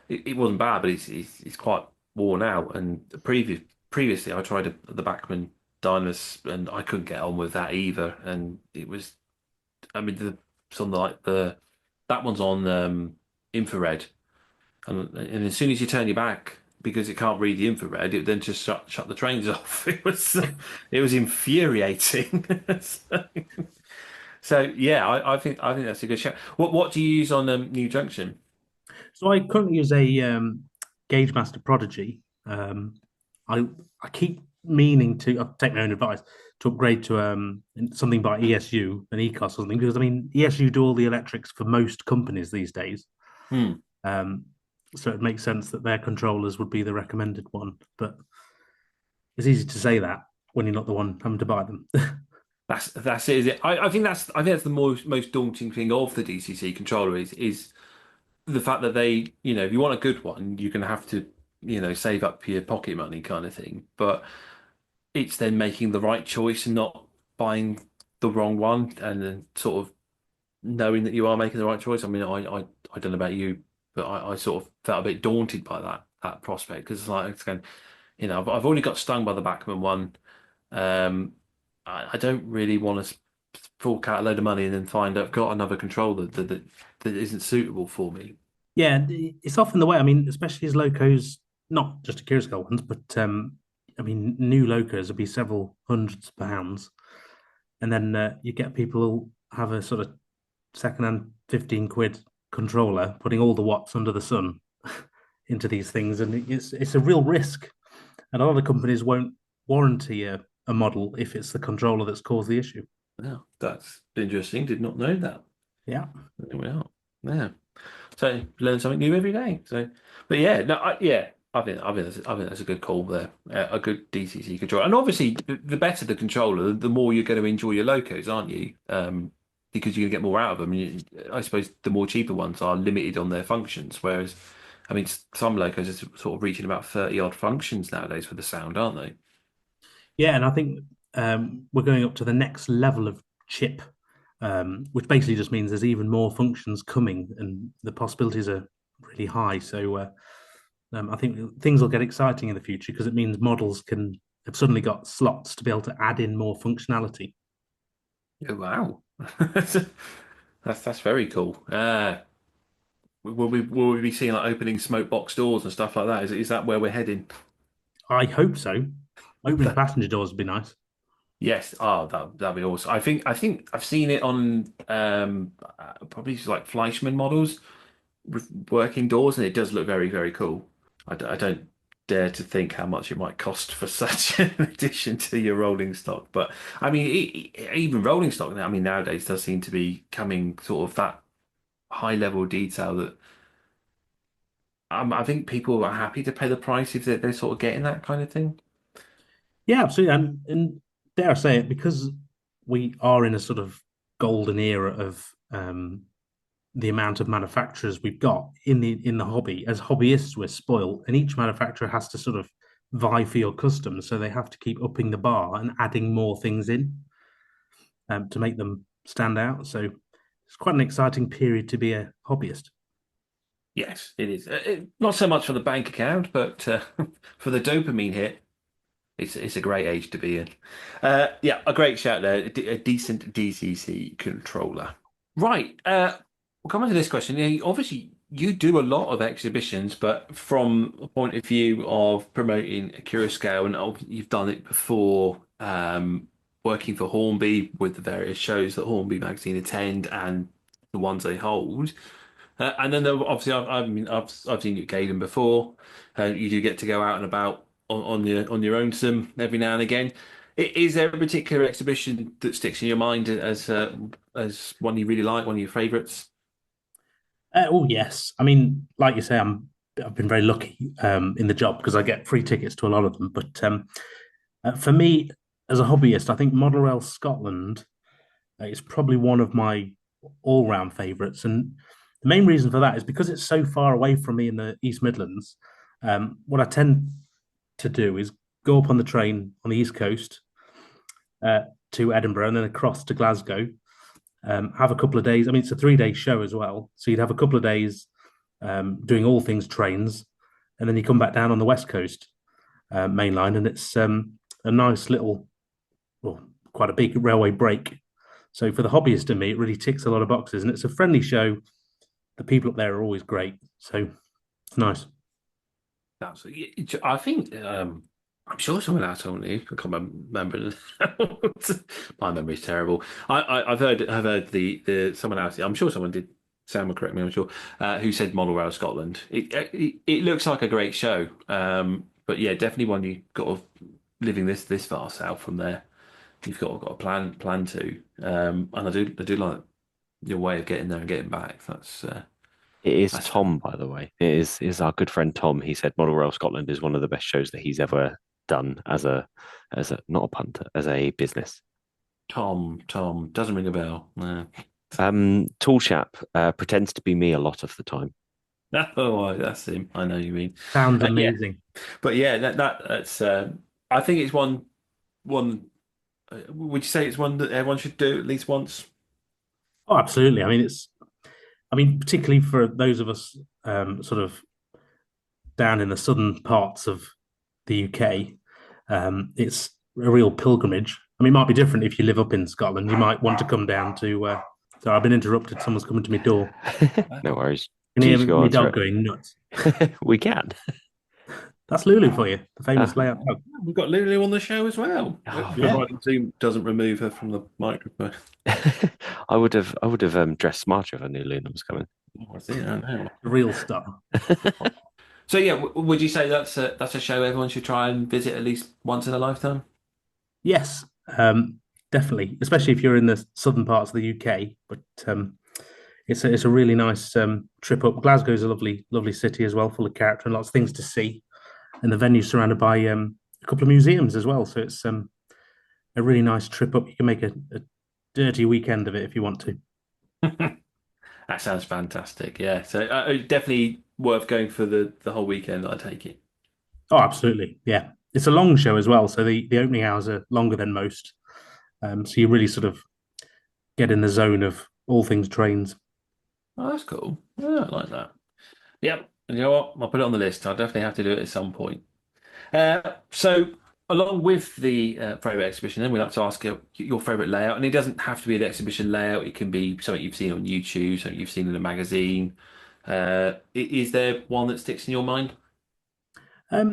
it wasn't bad, but it's quite worn out. And previously I tried the Bachmann Dynamis and I couldn't get on with that either, and it was I mean, something like that one's on infrared, and as soon as you turn your back because it can't read the infrared, it then just shut the trains off. It was infuriating. So, yeah, I think that's a good shout. What do you use on New Junction? So I currently use a Gauge Master Prodigy. I I keep meaning to take my own advice to upgrade to something by ESU, an ECOS or something, because I mean ESU do all the electrics for most companies these days. Hmm. Um, so it makes sense that their controllers would be the recommended one. But it's easy to say that when you're not the one having to buy them. That's it. Is it? I think that's the most daunting thing of the DCC controller is the fact that if you want a good one, you're going to have to, save up your pocket money kind of thing. But it's then making the right choice and not buying the wrong one, and then sort of knowing that you are making the right choice. I mean, I don't know about you, but I sort of felt a bit daunted by that prospect because it's like it's going, I've already got stung by the Bachmann one. Um, I don't really want to fork out a load of money and then find I've got another controller that isn't suitable for me. Yeah, it's often the way. I mean, especially as locos, not just Akira scale ones, but I mean, new locos will be several hundreds of pounds, and then you get people who have a sort of second-hand 15 quid controller, putting all the watts under the sun into these things, and it's a real risk. And a lot of companies won't warranty a model if it's the controller that's caused the issue. Wow, that's interesting. Did not know that. Yeah. There we are. Yeah. So learn something new every day. So, but yeah, no, I think that's a good call there. A good DCC controller, and obviously, the better the controller, the more you're going to enjoy your locos, aren't you? Because you're going to get more out of them. I suppose the more cheaper ones are limited on their functions, whereas, I mean, some locos are sort of reaching about 30 odd functions nowadays for the sound, aren't they? Yeah, and I think we're going up to the next level of chip, which basically just means there's even more functions coming, and the possibilities are really high. So I think things will get exciting in the future because it means models can have suddenly got slots to be able to add in more functionality. Oh, wow, that's very cool. Will we be seeing like opening smoke box doors and stuff like that? Is that where we're heading? I hope so. Opening passenger doors would be nice. Yes. Oh, that'd be awesome. I think I've seen it on probably like Fleischmann models with working doors, and it does look very cool. I don't dare to think how much it might cost for such an addition to your rolling stock. But I mean, even rolling stock now, I mean, nowadays does seem to be coming sort of that high level detail that I think people are happy to pay the price if they're sort of getting that kind of thing. Yeah, absolutely. And dare I say it, because we are in a sort of golden era of the amount of manufacturers we've got in the hobby. As hobbyists, we're spoiled, and each manufacturer has to sort of vie for your customers, so they have to keep upping the bar and adding more things in to make them stand out. So it's quite an exciting period to be a hobbyist. Yes, it is. Not so much for the bank account, but for the dopamine hit. It's a great age to be in. Yeah, a great shout there. A decent DCC controller. Right. We'll come on to this question. Obviously, you do a lot of exhibitions, but from a point of view of promoting a Curious Scale, and you've done it before, working for Hornby with the various shows that Hornby magazine attend and the ones they hold. And then obviously, I've seen you at Gaydon before. You do get to go out and about on your own some every now and again. Is there a particular exhibition that sticks in your mind as one you really like, one of your favourites? Oh yes, I mean, like you say, I've been very lucky in the job because I get free tickets to a lot of them. But for me, as a hobbyist, I think Model Rail Scotland is probably one of my all-round favourites, and the main reason for that is because it's so far away from me in the East Midlands. What I tend to do is go up on the train on the East Coast uh, to Edinburgh and then across to Glasgow. Have a couple of days. I mean, it's a 3 day show as well, so you'd have a couple of days doing all things trains, and then you come back down on the West Coast main line, and it's a nice little, well, quite a big railway break. So for the hobbyist in me, it really ticks a lot of boxes, and it's a friendly show. The people up there are always great, so it's nice. Absolutely. I think I'm sure someone else told me. I can't remember. My memory's terrible. I've heard the someone else. I'm sure someone did. Sam will correct me. I'm sure who said Model Rail Scotland. It looks like a great show. But yeah, definitely one you got of living this far south from there. You've got a plan to. And I do like your way of getting there and getting back. It is That's Tom, by the way. It is our good friend Tom. He said Model Rail Scotland is one of the best shows that he's ever done as a not a punter, as a business. Tom doesn't ring a bell. No. Tall chap pretends to be me a lot of the time. Oh, that's him. I know you mean. Sounds Yeah, amazing. but yeah, that's. I think it's one. Would you say it's one that everyone should do at least once? Oh, absolutely. I mean, particularly for those of us sort of down in the southern parts of the UK, it's a real pilgrimage. I mean, it might be different if you live up in Scotland. You might want to come down to. Sorry, I've been interrupted. Someone's coming to my door. No worries. Can you Please hear go my on, dog sir. going nuts? We can. That's Lulu for you, the famous Ah. layout dog. We've got Lulu on the show as well. Oh, Yeah. Provided Zoom doesn't remove her from the microphone. I would have dressed smarter if I knew Luna was coming. I see that now. The real star. So yeah, would you say that's a show everyone should try and visit at least once in a lifetime? Yes, definitely, especially if you're in the southern parts of the UK. But it's a really nice trip up. Glasgow's a lovely city as well, full of character and lots of things to see. And the venue's surrounded by a couple of museums as well. So it's a really nice trip up. You can make a dirty weekend of it if you want to. That sounds fantastic. Yeah, so definitely worth going for the whole weekend. I take it. Oh, absolutely. Yeah. It's a long show as well. So the opening hours are longer than most. So you really sort of get in the zone of all things trains. Oh, that's cool. Yeah, I like that. Yep. And you know what? I'll put it on the list. I'll definitely have to do it at some point. So, along with the favourite exhibition, then we'd like to ask your favourite layout, and it doesn't have to be an exhibition layout. It can be something you've seen on YouTube, something you've seen in a magazine. Is there one that sticks in your mind? So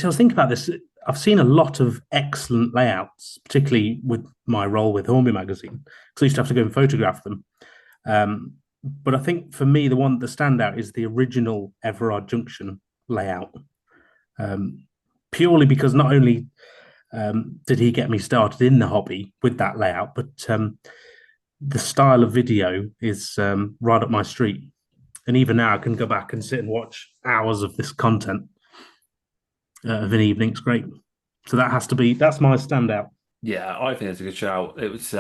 I was thinking about this. I've seen a lot of excellent layouts, particularly with my role with Hornby magazine, because I used to have to go and photograph them. But I think for me, the standout is the original Everard Junction layout, purely because not only did he get me started in the hobby with that layout, but the style of video is right up my street. And even now, I can go back and sit and watch hours of this content of an evening. It's great. So that's my standout. Yeah, I think it's a good shout. It was.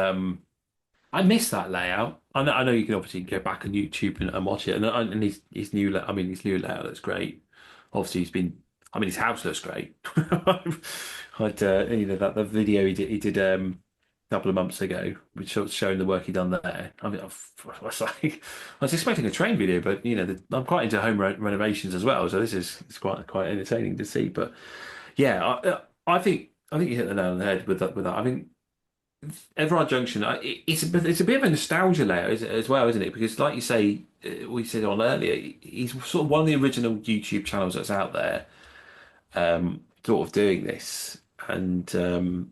I miss that layout. I know you can obviously go back on YouTube and watch it, and his new. I mean, his new layout looks great. Obviously, he's been. I mean, his house looks great. I'd that the video he did a couple of months ago, which was showing the work he done there. I mean, I was expecting a train video, but I'm quite into home renovations as well, so it's quite entertaining to see. But yeah, I think you hit the nail on the head with that. I think Everard Junction, it's a bit of a nostalgia layer as well, isn't it? Because like you say, we said on earlier, he's sort of one of the original YouTube channels that's out there, sort of doing this, and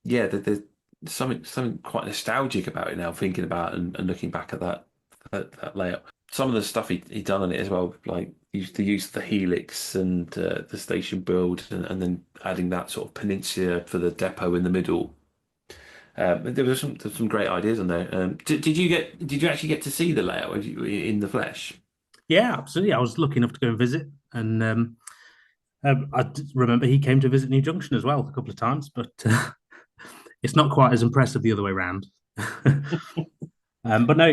yeah, there's something quite nostalgic about it now, thinking about and looking back at that layout. some of the stuff he done on it as well, like he used to use the helix and the station build, and then adding that sort of peninsula for the depot in the middle. There was some great ideas on there. Did you actually get to see the layout in the flesh? Yeah, absolutely. I was lucky enough to go and visit, and remember he came to visit New Junction as well a couple of times, but it's not quite as impressive the other way around. But no,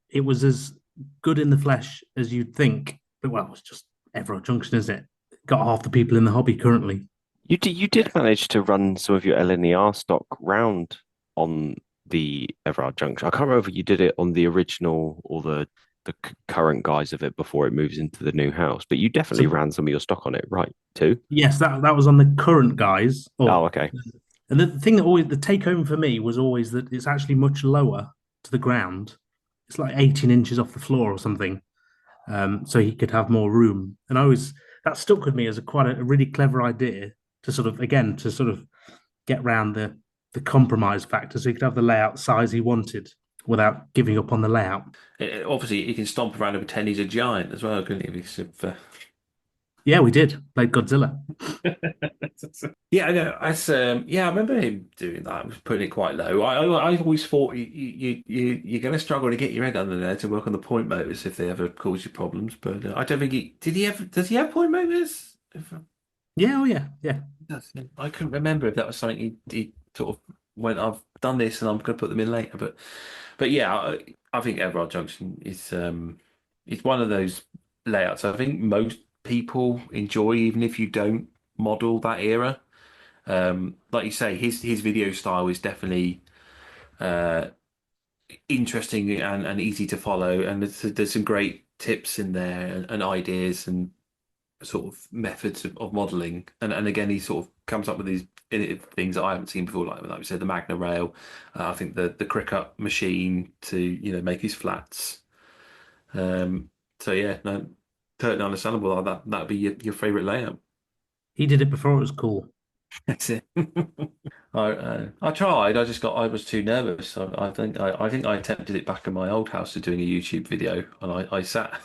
it was as good in the flesh as you'd think. But well, it's just Everard Junction, isn't it? Got half the people in the hobby currently. You did manage to run some of your LNER stock round on the Everard Junction. I can't remember if you did it on the original or the current guise of it before it moves into the new house, but you definitely So ran some of your stock on it, right? Too. yes, that was on the current guys. Oh, Or okay. and the thing that always the take home for me was always that it's actually much lower to the ground. It's like 18 inches off the floor or something. So he could have more room. And I was that stuck with me as quite a really clever idea to sort of again to sort of get round the compromise factor, so he could have the layout size he wanted without giving up on the layout. Obviously, he can stomp around and pretend he's a giant as well, couldn't he? Yeah, we did played Godzilla. Yeah, I know. I remember him doing that. Was putting it quite low. I always thought you're going to struggle to get your head under there to work on the point motors if they ever cause you problems. But I don't think he did. He ever does he have point motors? Yeah, oh yeah, yeah. I couldn't remember if that was something he sort of went. I've done this and I'm going to put them in later. But yeah, I think Everard Junction is it's one of those layouts. I think most people enjoy, even if you don't model that era. Like you say, his video style is definitely uh, interesting and easy to follow, and there's some great tips in there and ideas and sort of methods of modeling. And again, he sort of comes up with these innovative things that I haven't seen before, like we said, the Magna Rail. I think the cricut machine to make his flats. Um, so yeah, no, totally understandable. That'd be your favorite layout. He did it before it was cool. That's it. I tried. I was too nervous. I think I attempted it back in my old house to doing a YouTube video, and I sat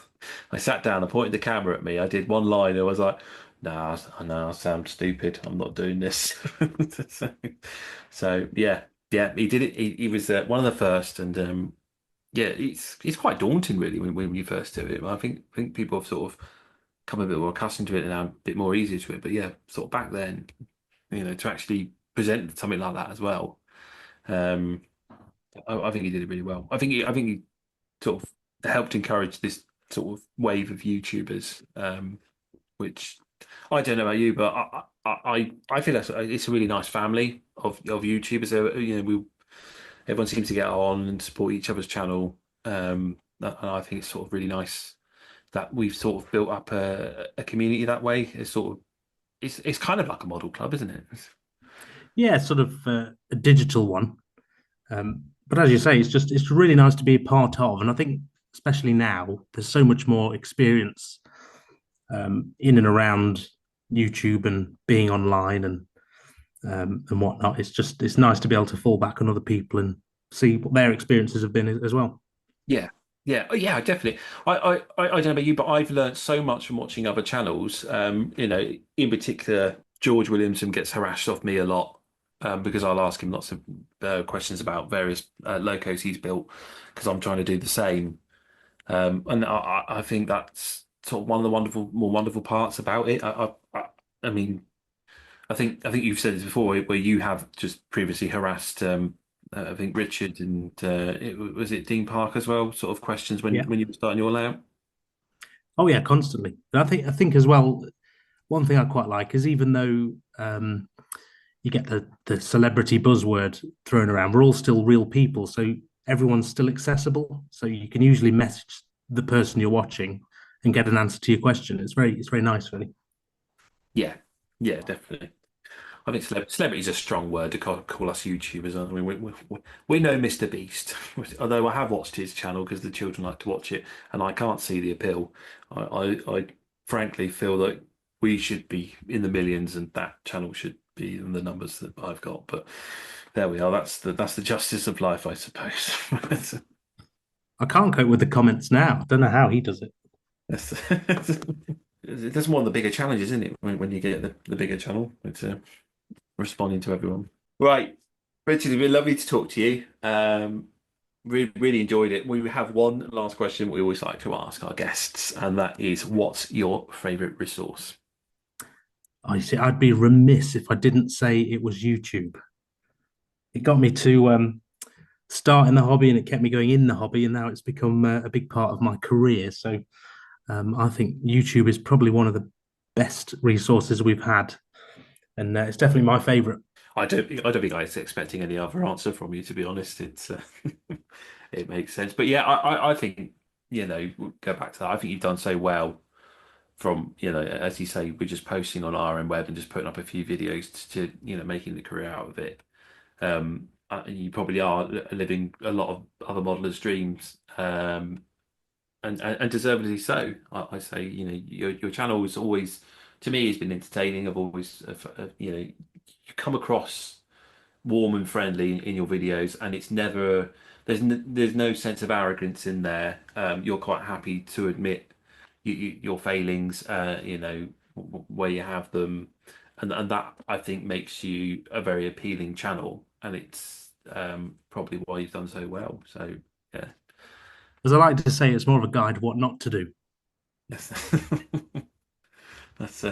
down and pointed the camera at me. I did one line. And I was like, "Nah, I know I sound stupid. I'm not doing this." So, so, yeah, he did it. He was one of the first, and yeah, it's quite daunting really when you first do it. I think people have sort of come a bit more accustomed to it and now a bit more easier to it. But yeah, sort of back then, to actually present something like that as well. Um, I think he did it really well. I think he sort of helped encourage this sort of wave of YouTubers, which I don't know about you, but I feel it's a really nice family of YouTubers. Everyone seems to get on and support each other's channel, and I think it's sort of really nice that we've sort of built up a community that way. It's kind of like a model club, isn't it? Yeah, sort of a digital one. But as you say, it's really nice to be a part of, and I think especially now there's so much more experience in and around YouTube and being online and whatnot. It's nice to be able to fall back on other people and see what their experiences have been as well. Yeah, yeah, oh, yeah, definitely. I don't know about you, but I've learned so much from watching other channels. In particular, George Williamson gets harassed off me a lot because I'll ask him lots of questions about various locos he's built because I'm trying to do the same. And I think that's sort of one of the more wonderful parts about it. I mean, I think you've said this before, where you have just previously harassed. I think Richard and was it Dean Park as well? Sort of questions when Yeah. when you were starting your layout. Oh yeah, constantly. And I think as well, one thing I quite like is even though you get the celebrity buzzword thrown around, we're all still real people, so everyone's still accessible. So you can usually message the person you're watching and get an answer to your question. It's very nice, really. Yeah, yeah, definitely. I think celebrity is a strong word to call us YouTubers. I mean, we know Mr. Beast, although I have watched his channel because the children like to watch it, and I can't see the appeal. I frankly feel that we should be in the millions, and that channel should be in the numbers that I've got. But there we are. That's the justice of life, I suppose. I can't cope with the comments now. I don't know how he does it. That's that's one of the bigger challenges, isn't it? When you get the bigger channel, it's responding to everyone. Right, Richard, it's been lovely to talk to you. Really enjoyed it. We have one last question we always like to ask our guests, and that is, what's your favourite resource? I see. I'd be remiss if I didn't say it was YouTube. It got me to start in the hobby, and it kept me going in the hobby, and now it's become a big part of my career. So I think YouTube is probably one of the best resources we've had, and it's definitely my favourite. I don't think I was expecting any other answer from you, to be honest. It's it makes sense, but yeah, I think we'll go back to that. I think you've done so well from as you say, we're just posting on RM Web and just putting up a few videos to making the career out of it. You probably are living a lot of other modelers' dreams, and deservedly so. I say, your channel is always, to me, has been entertaining. I've always, you come across warm and friendly in your videos, and it's never there's no sense of arrogance in there. You're quite happy to admit your failings, where you have them, and that I think makes you a very appealing channel, and it's probably why you've done so well. So yeah, As I like to say, it's more of a guide of what not to do. yes, that's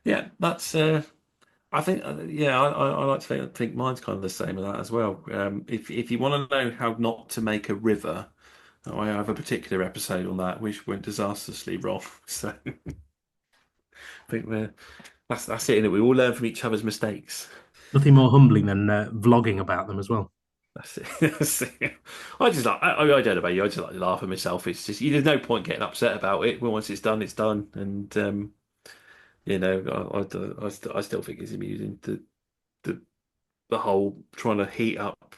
yeah, that's. I think, yeah, I like to think mine's kind of the same as that as well. If you want to know how not to make a river, I have a particular episode on that, which went disastrously wrong. So I think that's it, innit? We all learn from each other's mistakes. Nothing more humbling than vlogging about them as well. That's it. That's it. I just like, I don't know about you. I just like to laugh at myself. It's just, there's no point getting upset about it. Well, once it's done, it's done. And I still think it's amusing, the the whole trying to heat up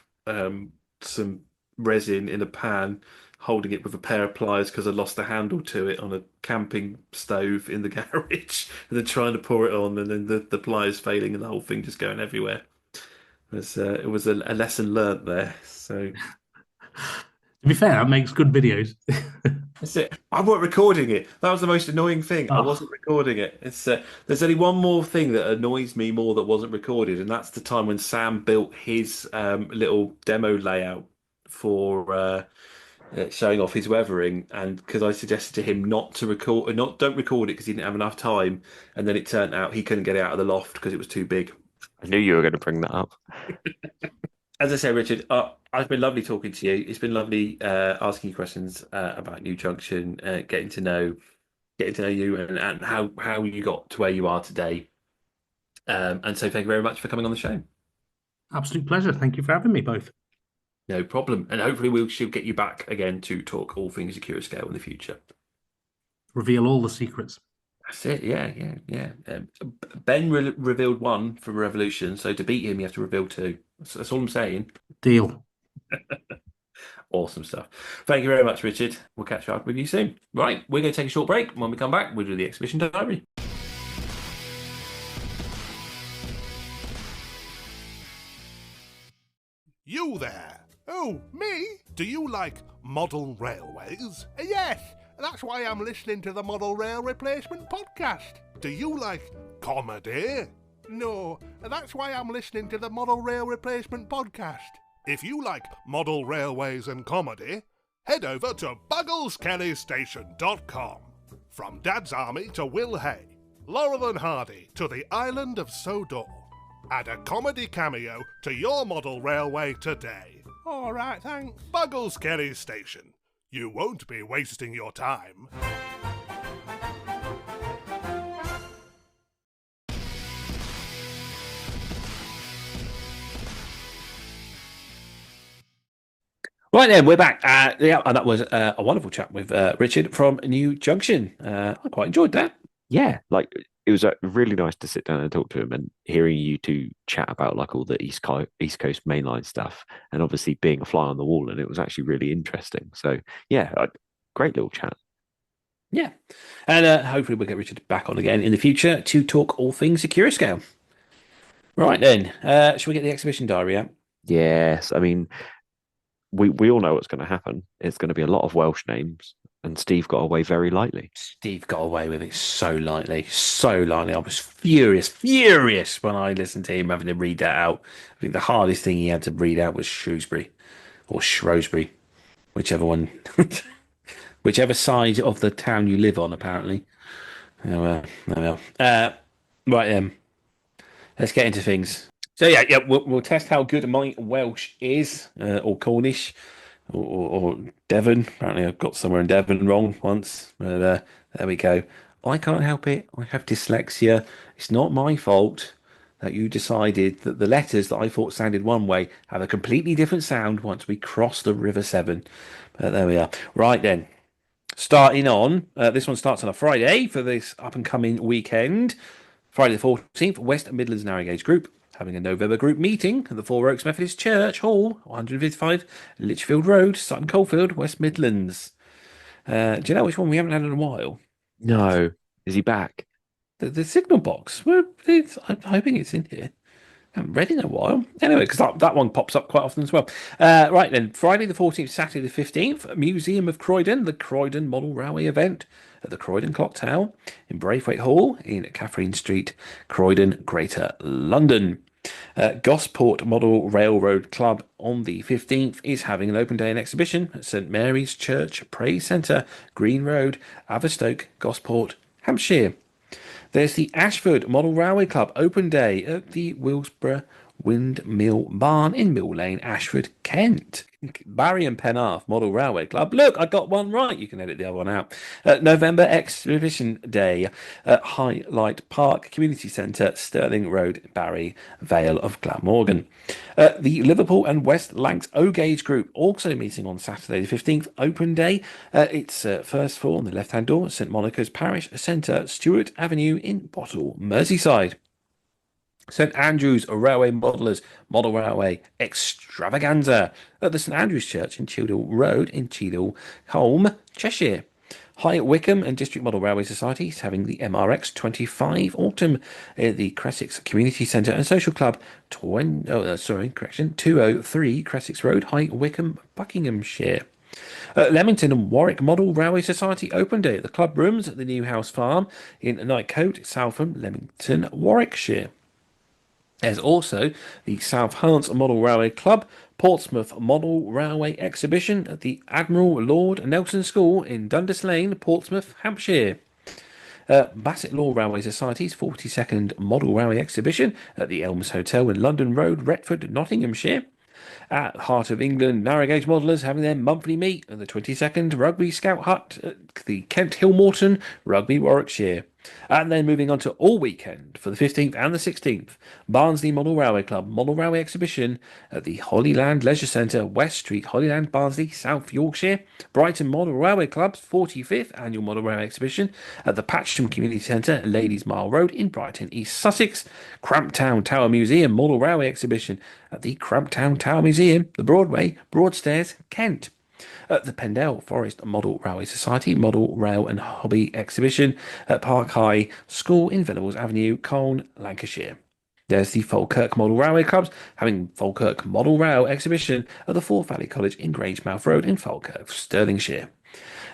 some resin in a pan, holding it with a pair of pliers because I lost the handle to it on a camping stove in the garage, and then trying to pour it on, and then the pliers failing, and the whole thing just going everywhere. It was a lesson learnt there. So To be fair, that makes good videos. that's it. I wasn't recording it. That was the most annoying thing. I Oh, wasn't recording it. It's there's only one more thing that annoys me more that wasn't recorded, and that's the time when Sam built his little demo layout for showing off his weathering, and because I suggested to him not to record, don't record it because he didn't have enough time, and then it turned out he couldn't get it out of the loft because it was too big. I knew you were going to bring that up. As I say, Richard, it's been lovely talking to you. It's been lovely asking you questions about New Junction, getting to know you, and how you got to where you are today. And so, thank you very much for coming on the show. absolute pleasure. Thank you for having me both. No problem. And hopefully, we should get you back again to talk all things Secure Scale in the future. Reveal all the secrets. That's it. Yeah. Ben revealed one from Revolution, so to beat him, you have to reveal two. That's all I'm saying. Deal. Awesome stuff. Thank you very much, Richard. We'll catch up with you soon. Right, we're going to take a short break. When we come back, we'll do the exhibition diary. You there? Oh, me? Do you like model railways? Yes, that's why I'm listening to the Model Rail Replacement podcast. Do you like comedy? No, that's why I'm listening to the Model Rail Replacement podcast. If you like model railways and comedy, head over to BugglesKellyStation.com. From Dad's Army to Will Hay, Laurel and Hardy to the island of Sodor. Add a comedy cameo to your model railway today. All right, thanks. Buggles Kelly Station. You won't be wasting your time. Right then, we're back. Yeah, and that was a wonderful chat with Richard from New Junction. I quite enjoyed that. Yeah, like it was really nice to sit down and talk to him, and hearing you two chat about like all the East Coast mainline stuff, and obviously being a fly on the wall, and it was actually really interesting. So yeah, great little chat. Yeah, and hopefully we'll get Richard back on again in the future to talk all things Secure Scale. Right then, shall we get the exhibition diary out? Yes, I mean, we all know what's going to happen. It's going to be a lot of Welsh names, and Steve got away very lightly. Steve got away with it so lightly, so lightly. I was furious when I listened to him having to read that out. I think the hardest thing he had to read out was Shrewsbury or Shrewsbury, whichever one, whichever side of the town you live on, apparently. Oh, well, oh, well. Right then, let's get into things. So yeah, we'll test how good my Welsh is, or Cornish, or Devon. Apparently, I got somewhere in Devon wrong once, but there we go. I can't help it. I have dyslexia. It's not my fault that you decided that the letters that I thought sounded one way have a completely different sound once we cross the River Severn. But there we are. Right then. Starting on, this one starts on a Friday for this up and coming weekend. Friday the 14th, West Midlands Narrow Gauge Group having a November group meeting at the Four Oaks Methodist Church Hall, 155 Litchfield Road, Sutton Coldfield, West Midlands. Do you know which one we haven't had in a while? No, is he back? The signal box. I'm hoping it's in here. I haven't read it in a while. Anyway, because that one pops up quite often as well. Right then, Friday the 14th, Saturday the 15th, Museum of Croydon, the Croydon Model Railway event at the Croydon Clock Tower in Braithwaite Hall in Catherine Street, Croydon, Greater London. Gosport Model Railroad Club on the 15th is having an open day and exhibition at St Mary's Church Praise Centre, Green Road, Averstoke, Gosport, Hampshire. There's the Ashford Model Railway Club open day at the Willsborough Windmill Barn in Mill Lane, Ashford, Kent. Barry and Penarth Model Railway Club. Look, I got one right. You can edit the other one out. November Exhibition Day at Highlight Park Community Centre, Stirling Road, Barry, Vale of Glamorgan. The Liverpool and West Lancs O-Gauge Group also meeting on Saturday the 15th, open day. It's first floor on the left-hand door, St Monica's Parish Centre, Stewart Avenue in Bottle, Merseyside. St Andrews Railway Modellers Model Railway Extravaganza at the St Andrews Church in Cheadle Road in Cheadle, Holme, Cheshire. High Wycombe and District Model Railway Society is having the MRX 25 Autumn at the Cressex Community Centre and Social Club, 203 Cressex Road, High Wycombe, Buckinghamshire. Leamington and Warwick Model Railway Society open day at the club rooms at the New House Farm in Nightcote, Southam, Leamington, Warwickshire. There's also the South Hants Model Railway Club, Portsmouth Model Railway Exhibition at the Admiral Lord Nelson School in Dundas Lane, Portsmouth, Hampshire. Bassett Law Railway Society's 42nd Model Railway Exhibition at the Elms Hotel in London Road, Retford, Nottinghamshire. At Heart of England, Narrow Gauge Modellers having their monthly meet at the 22nd Rugby Scout Hut at the Kent Hill Morton, Rugby, Warwickshire. And then moving on to all weekend for the 15th and the 16th, Barnsley Model Railway Club Model Railway Exhibition at the Holyland Leisure Centre, West Street, Holyland, Barnsley, South Yorkshire. Brighton Model Railway Club's 45th Annual Model Railway Exhibition at the Patcham Community Centre, Ladies Mile Road in Brighton, East Sussex. Cramptown Tower Museum Model Railway Exhibition at the Cramptown Tower Museum, the Broadway, Broadstairs, Kent. At the Pendle Forest Model Railway Society Model Rail and Hobby Exhibition at Park High School in Venables Avenue, Colne, Lancashire. There's the Falkirk Model Railway Clubs having Falkirk Model Rail Exhibition at the Forth Valley College in Grangemouth Road in Falkirk, Stirlingshire.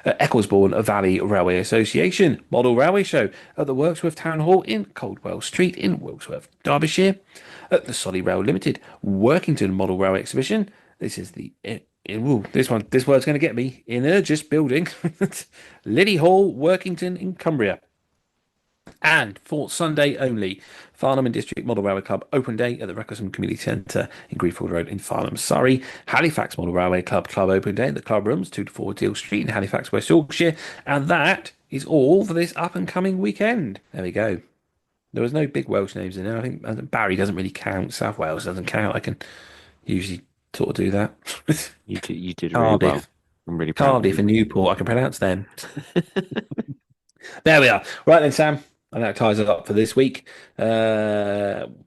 Ecclesbourne Valley Railway Association Model Railway Show at the Wirksworth Town Hall in Coldwell Street in Wirksworth, Derbyshire. At the Solly Rail Limited Workington Model Railway Exhibition. This is the this word's going to get me. Energous Building, Liddy Hall, Workington in Cumbria. And for Sunday only, Farnham and District Model Railway Club open day at the Recklesham Community Centre in Greenfield Road in Farnham, Surrey. Halifax Model Railway Club open day at the club rooms 2 to 4 Deal Street in Halifax, West Yorkshire. And that is all for this up and coming weekend. There we go. There was no big Welsh names in there. I think Barry doesn't really count. South Wales doesn't count. I can usually sort of do that. You did really Cardiff. well. I'm really proud. Cardiff and Newport, I can pronounce them. There we are. Right then, Sam. And that ties it up for this week. I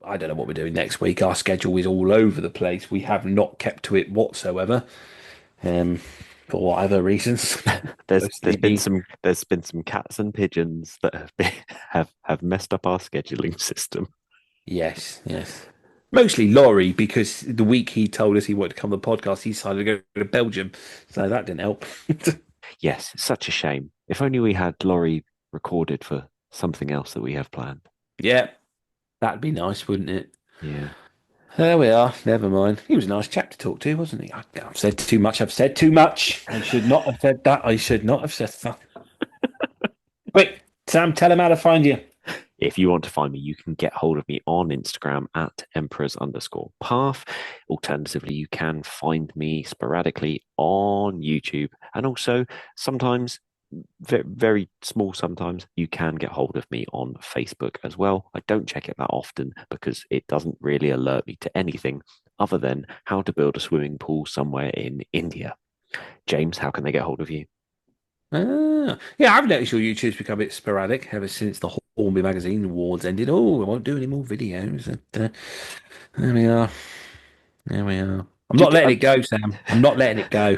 don't know what we're doing next week. Our schedule is all over the place. We have not kept to it whatsoever. For whatever reasons. there's been some cats and pigeons that have messed up our scheduling system. Yes. Mostly Laurie, because the week he told us he wanted to come on the podcast, he decided to go to Belgium. So that didn't help. Yes, it's such a shame. If only we had Laurie recorded for something else that we have planned. Yeah, that'd be nice, wouldn't it? Yeah. There we are. Never mind. He was a nice chap to talk to, wasn't he? I've said too much. I've said too much. I should not have said that. I should not have said that. Quick, Sam, tell him how to find you. If you want to find me, you can get hold of me on Instagram at emperors_path. Alternatively, you can find me sporadically on YouTube. And also, sometimes, very small sometimes, you can get hold of me on Facebook as well. I don't check it that often because it doesn't really alert me to anything other than how to build a swimming pool somewhere in India. James, how can they get hold of you? Yeah, I've noticed your YouTube's become a bit sporadic ever since the Hornby Magazine awards ended. Oh, we won't do any more videos. And, there we are. There we are. I'm not letting it go, Sam. I'm not letting it go.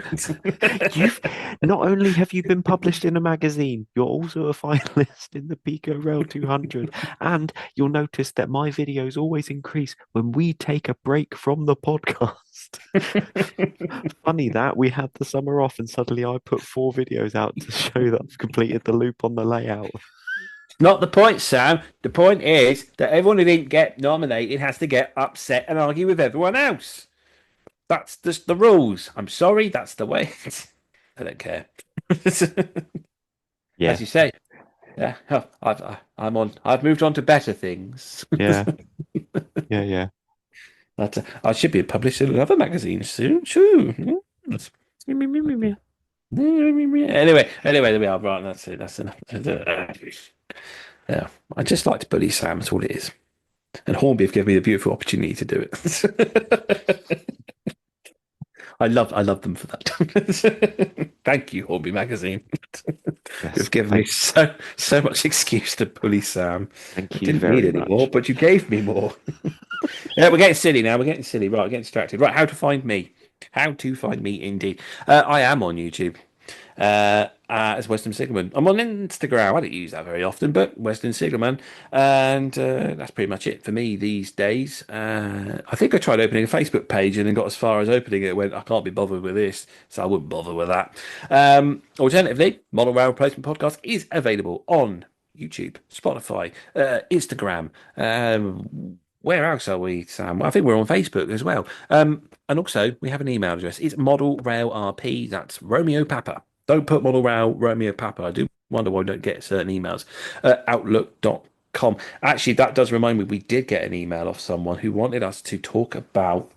You've not only have you been published in a magazine, you're also a finalist in the Pico Rail 200, and you'll notice that my videos always increase when we take a break from the podcast. Funny that we had the summer off, and suddenly I put 4 videos out to show that I've completed the loop on the layout. Not the point, Sam. The point is that everyone who didn't get nominated has to get upset and argue with everyone else. That's just the rules. I'm sorry, that's the way. I don't care. Yeah, As you say. Yeah, I've moved on to better things. yeah, yeah. I should be published in another magazine soon. Sure. Anyway, there we are. Right, that's it. That's enough. Yeah, I just like to bully Sam. That's all it is. And Hornby have given me the beautiful opportunity to do it. I love them for that. Thank you, Hornby Magazine. Yes, You've given me so much excuse to bully Sam. Thank I you didn't very need any much. more, but you gave me more. Yeah, we're getting silly now. We're getting silly. Right, we're getting distracted. Right, how to find me? How to find me, indeed. I am on YouTube as Western Signalman. I'm on Instagram. I don't use that very often, but Western Signalman. And that's pretty much it for me these days. I think I tried opening a Facebook page and then got as far as opening it. Went, I can't be bothered with this, so I wouldn't bother with that. Alternatively, Model Rail Replacement Podcast is available on YouTube, Spotify, Instagram. Where else are we, Sam? Well, I think we're on Facebook as well. And also, we have an email address. It's Model Rail RP. That's Romeo Papa. Don't put Model Rail Romeo Papa. I do wonder why we don't get certain emails. Outlook.com. Actually, that does remind me, we did get an email off someone who wanted us to talk about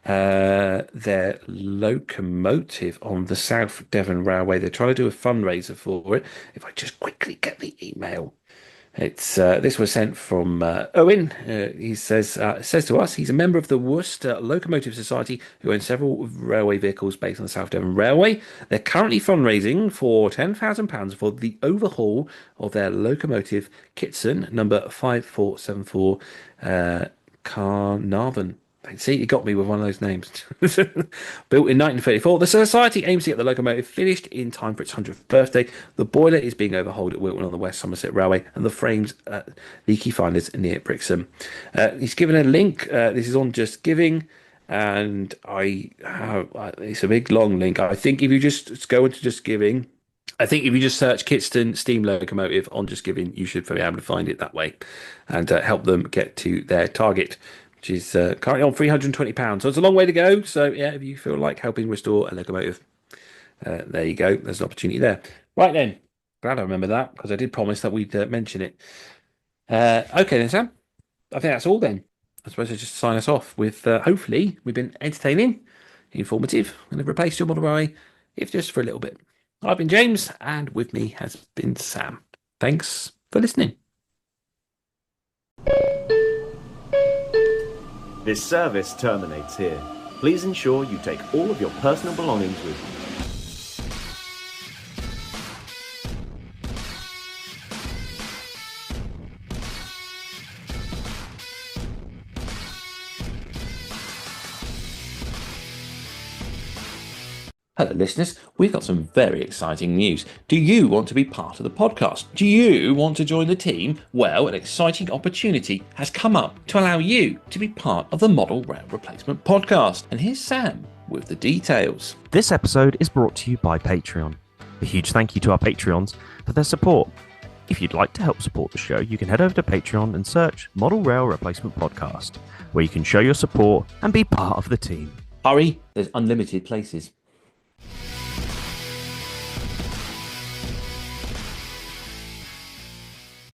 their locomotive on the South Devon Railway. They're trying to do a fundraiser for it. If I just quickly get the email. It's this was sent from Owen. He says to us, he's a member of the Worcester Locomotive Society who owns several railway vehicles based on the South Devon Railway. They're currently fundraising for £10,000 for the overhaul of their locomotive Kitson number 5474 Carnarvon. See, you got me with one of those names. Built in 1934, the Society aims to get the locomotive finished in time for its 100th birthday. The boiler is being overhauled at Wilton on the West Somerset Railway, and the frames at Leaky Finders near Brixham. He's given a link. This is on Just Giving, and it's a big long link. I think if you just go into Just Giving, I think if you just search Kitston steam locomotive on Just Giving, you should be able to find it that way and help them get to their target, which is currently on £320. So it's a long way to go. So, yeah, if you feel like helping restore a locomotive, there you go. There's an opportunity there. Right then. Glad I remember that because I did promise that we'd mention it. Okay then, Sam. I think that's all then. I suppose I just sign us off with hopefully we've been entertaining, informative, and have replaced your model railway, if just for a little bit. I've been James, and with me has been Sam. Thanks for listening. This service terminates here. Please ensure you take all of your personal belongings with you. Hello, listeners. We've got some very exciting news. Do you want to be part of the podcast? Do you want to join the team? Well, an exciting opportunity has come up to allow you to be part of the Model Rail Replacement podcast. And here's Sam with the details. This episode is brought to you by Patreon. A huge thank you to our Patreons for their support. If you'd like to help support the show, you can head over to Patreon and search Model Rail Replacement Podcast, where you can show your support and be part of the team. Hurry, there's unlimited places.